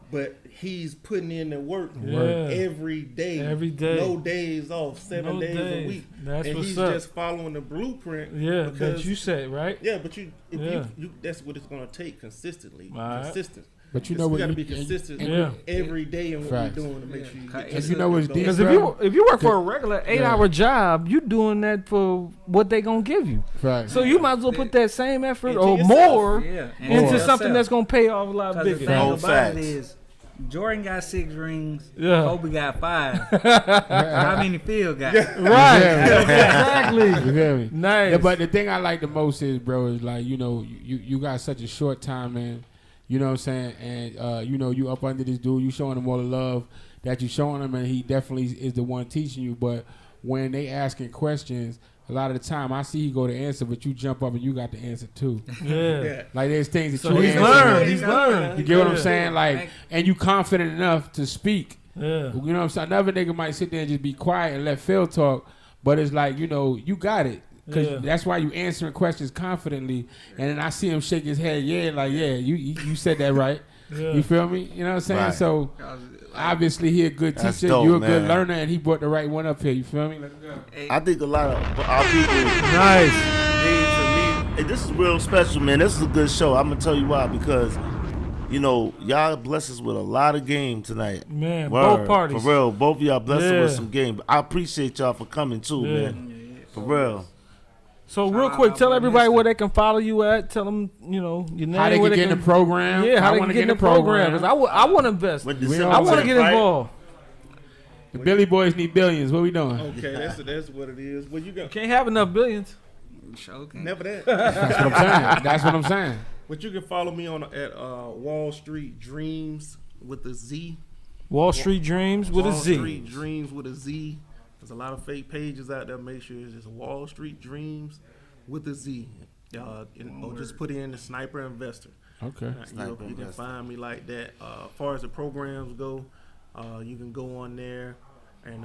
But he's putting in the work Yeah. every day. Every day. No days off, 7 No days days. a week. That's and what's he's up. just following the blueprint. Yeah, because that you said, right? yeah, but if Yeah. you that's what it's gonna take consistently. All right. Consistent. But you know we what? gotta you- be consistent Yeah. every day in what Facts. we're doing to make sure you get And to you know what's the deep, Because bro? if you work for a regular 8-hour job, you doing that for what they gonna give you. Right. So you might as well put that same effort Into or yourself. more Yeah. And into yourself. something that's gonna pay off a lot Because the bigger. thing No about facts. it is, Jordan got 6 rings. Yeah. Kobe got 5. How many Phil got? Right. Yeah. Exactly. You feel me? Nice. Yeah, but the thing I like the most is, bro, is like, you know, you got such a short time, man. You know what I'm saying? And, you know, you up under this dude, you showing him all the love that you showing him, and he definitely is the one teaching you. But when they asking questions, a lot of the time I see he go to answer, but you jump up and you got the answer too. Yeah. Like there's things that So you he's answer. learned. He's learned. You get what I'm Yeah. saying? Like, and you confident enough to speak. Yeah. You know what I'm saying? Another nigga might sit there and just be quiet and let Phil talk, but it's like, you know, you got it. Because Yeah. that's why you answering questions confidently. And then I see him shake his head, you said that right. Yeah. You feel me? You know what I'm saying? Right. So obviously he a good That's teacher, dope, you a good man. learner, and he brought the right one up here. You feel me? Let's go. I think a lot of our people. Nice. Hey, this is real special, man. This is a good show. I'm gonna tell you why, because you know y'all bless us with a lot of game tonight. Man, Word. both parties. For real, both of y'all blessed us with Yeah. some game. I appreciate y'all for coming too, Yeah. man. For real. So real quick, tell everybody where they can follow you at. Tell them, you know, your name. How they where can get in the program. Yeah, how I they wanna can get in the program. Because I want to invest. When We December don't- I want to 10th, get right? involved. The Billy Boys need billions. What we doing? Okay, that's what it is. Well, you got Can't have enough billions. Sure can. never that. That's what I'm saying. That's what I'm saying. But you can follow me on at Wall Street Dreams with a Z. Wall Street Dreams with Wall a Z. Street Dreams with a Z. There's a lot of fake pages out there. Make sure it's just Wall Street Dreams with a Z. Or just put in the Sniper Investor. Okay. Sniper You can Investor. find me like that. As far as the programs go, you can go on there and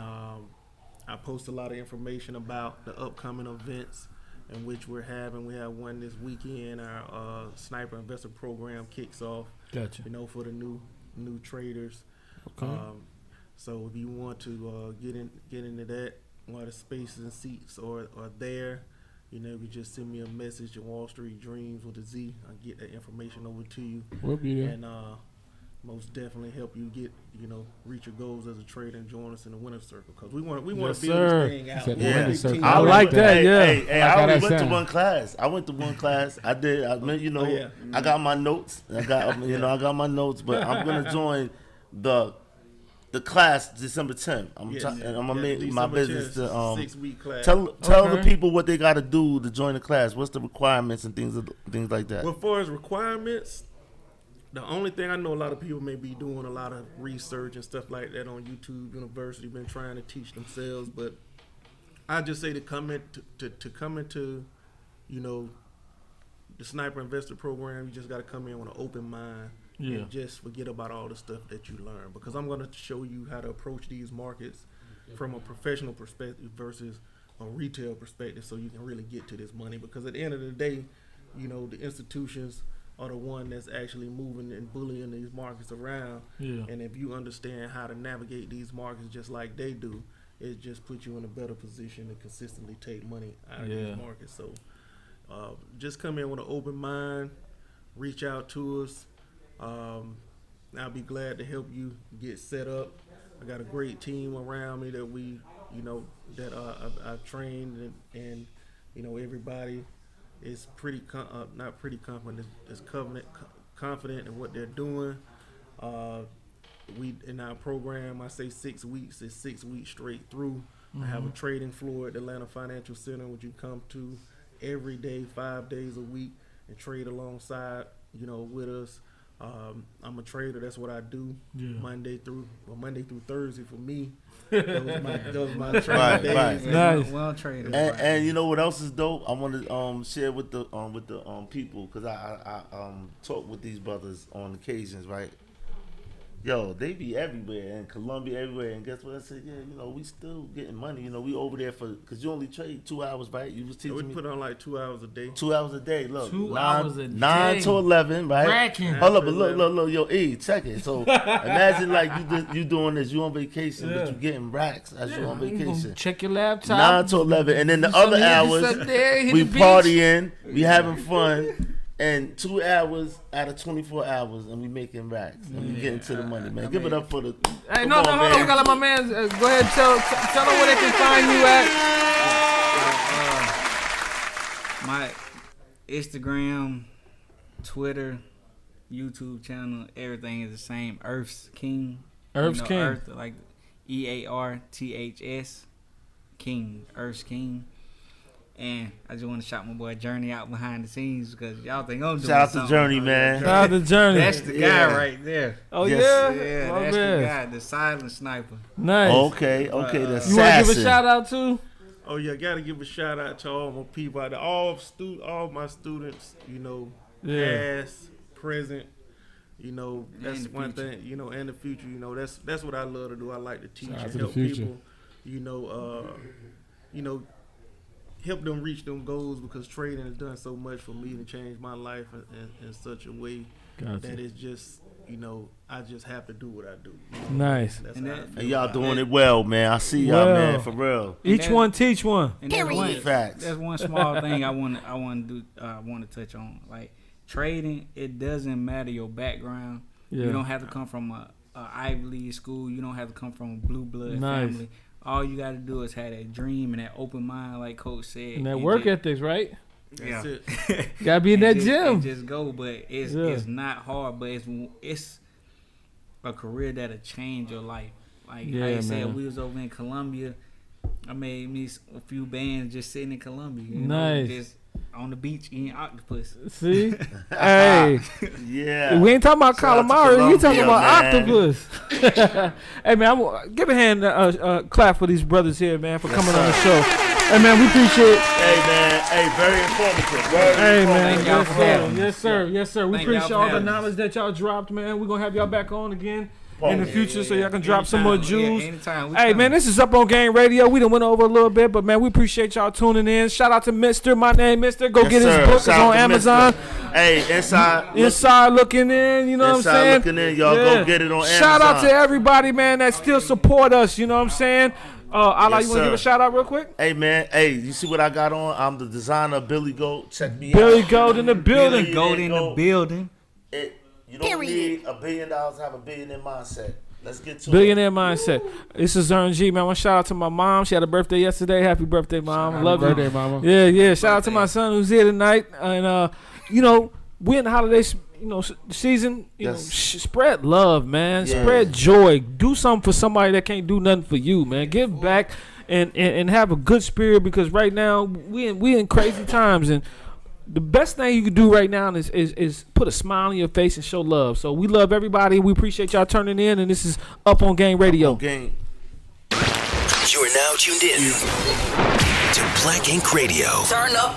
I post a lot of information about the upcoming events in which we're having. We have one this weekend. Our Sniper Investor Program kicks off. Gotcha. For the new traders. Okay. So if you want to get into that, while the spaces and seats are there, you just send me a message at Wall Street Dreams with a Z. I'll get that information over to you. We'll be there. And most definitely help you get, reach your goals as a trader and join us in the winner's circle. Because we want to build this thing out. Said the Yeah. winner's circle. I like that, yeah. Hey, I like I how already that went to sound. one class. I went to one class. I did. yeah. I got my notes. I got my notes. But I'm gonna join the class December 10th. I'm gonna make my business to 6-week class. tell the Okay. people what they got to do to join the class. What's the requirements and things like that. Well, as far as requirements, the only thing I know, a lot of people may be doing a lot of research and stuff like that on YouTube University, been trying to teach themselves. But I just say to come into the Sniper Investor Program, you just got to come in with an open mind. Yeah. And just forget about all the stuff that you learn, because I'm going to show you how to approach these markets from a professional perspective versus a retail perspective, so you can really get to this money. Because at the end of the day, the institutions are the one that's actually moving and bullying these markets around. Yeah. And if you understand how to navigate these markets just like they do, it just puts you in a better position to consistently take money out of these markets. So just come in with an open mind, reach out to us. I'll be glad to help you get set up. I got a great team around me that I've trained, and everybody is not pretty confident, is confident in what they're doing. We in our program, I say 6 weeks is 6 weeks straight through. I have a trading floor at the Atlanta Financial Center, which you come to every day, 5 days a week, and trade alongside, with us. I'm a trader. That's what I do. Yeah. Monday through Thursday for me. Those my trading days. Right. Nice. Well traded. And you know what else is dope? I want to share with the people, because I talk with these brothers on occasions, right? Yo, they be everywhere, in Colombia, everywhere. And guess what I said? Yeah, we still getting money. We over there because you only trade 2 hours, right? You was teaching We me put on like 2 hours a day. 2 hours a day. Look, 2 hours a 9 day. to 11, right? Racking. Hold up, but look, yo, E, check it. So imagine like you doing this. You on vacation, but you getting racks as you on vacation. Check your laptop. 9 to 11, and then the other hours we partying, we having fun. And 2 hours out of 24 hours, and we making racks. And we getting to the money, man. Give it up for the. Hey, Come no, on, hold man. on. We gotta let my man go ahead and tell them where they can find you at. My Instagram, Twitter, YouTube channel, everything is the same. Earth's King. Earth's King. Earth, like EARTHS King. Earth's King. And I just want to shout my boy Journey out behind the scenes, because y'all think I'm doing Shout out to something. Journey, man. Shout out to Journey. That's the guy Yeah. right there. Oh, Yes. yeah? Yeah, My that's man. the guy, the silent sniper. Nice. Okay, the You want to give assassin. a shout out to? Oh yeah, gotta give a shout out to all my people out there, all my students. Yeah. Past, present. That's the one future. thing. And the future. That's what I love to do. I like to teach Shout out and to the help future. people. Help them reach them goals, because trading has done so much for me to change my life in such a way that it's just, I just have to do what I do. Nice. That's And how I that- feel And y'all about doing it. it well, man. I see y'all, Well. man, for real. Each that- one teach one. And Facts. That's one small thing I want to touch on. Like trading, it doesn't matter your background. Yeah. You don't have to come from a Ivy League school. You don't have to come from a blue blood Nice. family. All you got to do is have that dream and that open mind, like Coach said. And that work ethics, right? Yeah. That's it. Gotta be in that And gym. just go, but it's not hard, but it's a career that'll change your life. Like how Yeah, you said, man. we was over in Colombia. I made me a few bands just sitting in Colombia. Nice. Just on the beach eating octopus. See? Hey. Yeah. We ain't talking about Shout out to calamari. We talking about Colombia, octopus. Hey, man, give a hand clap for these brothers here, man, for coming on the show. Hey, man, we appreciate it. Hey, man. Hey, very informative. Hey, man. Thank y'all Yes, for sir. having me. Yes, sir. Yes, sir. We Thank y'all appreciate for all the having me. knowledge that y'all dropped, man. We're going to have y'all back on again. in the future, so y'all can drop some more jewels. Anytime. Hey, man, this is Up on Game Radio. We done went over a little bit, but, man, we appreciate y'all tuning in. Shout out to Mr. My name, Mr. Go get his book. It's on Amazon. Hey, Inside looking in, you know what I'm saying? Inside looking in, y'all go get it on Amazon. Shout out to everybody, man, that still support us, you know what I'm saying? Allah, you want to give a shout out real quick? Hey, man. Hey, you see what I got on? I'm the designer of Billy Gold. Check me out. Billy Gold in the building. You don't need $1 billion to have a billionaire mindset. Let's get to Billionaire mindset. This is Zern G, man. I want to shout out to my mom. She had a birthday yesterday. Happy birthday, Mom. Love you. Happy birthday, Mama. Yeah. Shout out to my son who's here tonight. And, you know, we're in the holiday season. You know, spread love, man. Yeah. Spread joy. Do something for somebody that can't do nothing for you, man. Give back and have a good spirit, because right now we in crazy times, and the best thing you can do right now is put a smile on your face and show love. So we love everybody. We appreciate y'all turning in, and this is Up on Game Radio. You are now tuned in to Black Ink Radio. Turn up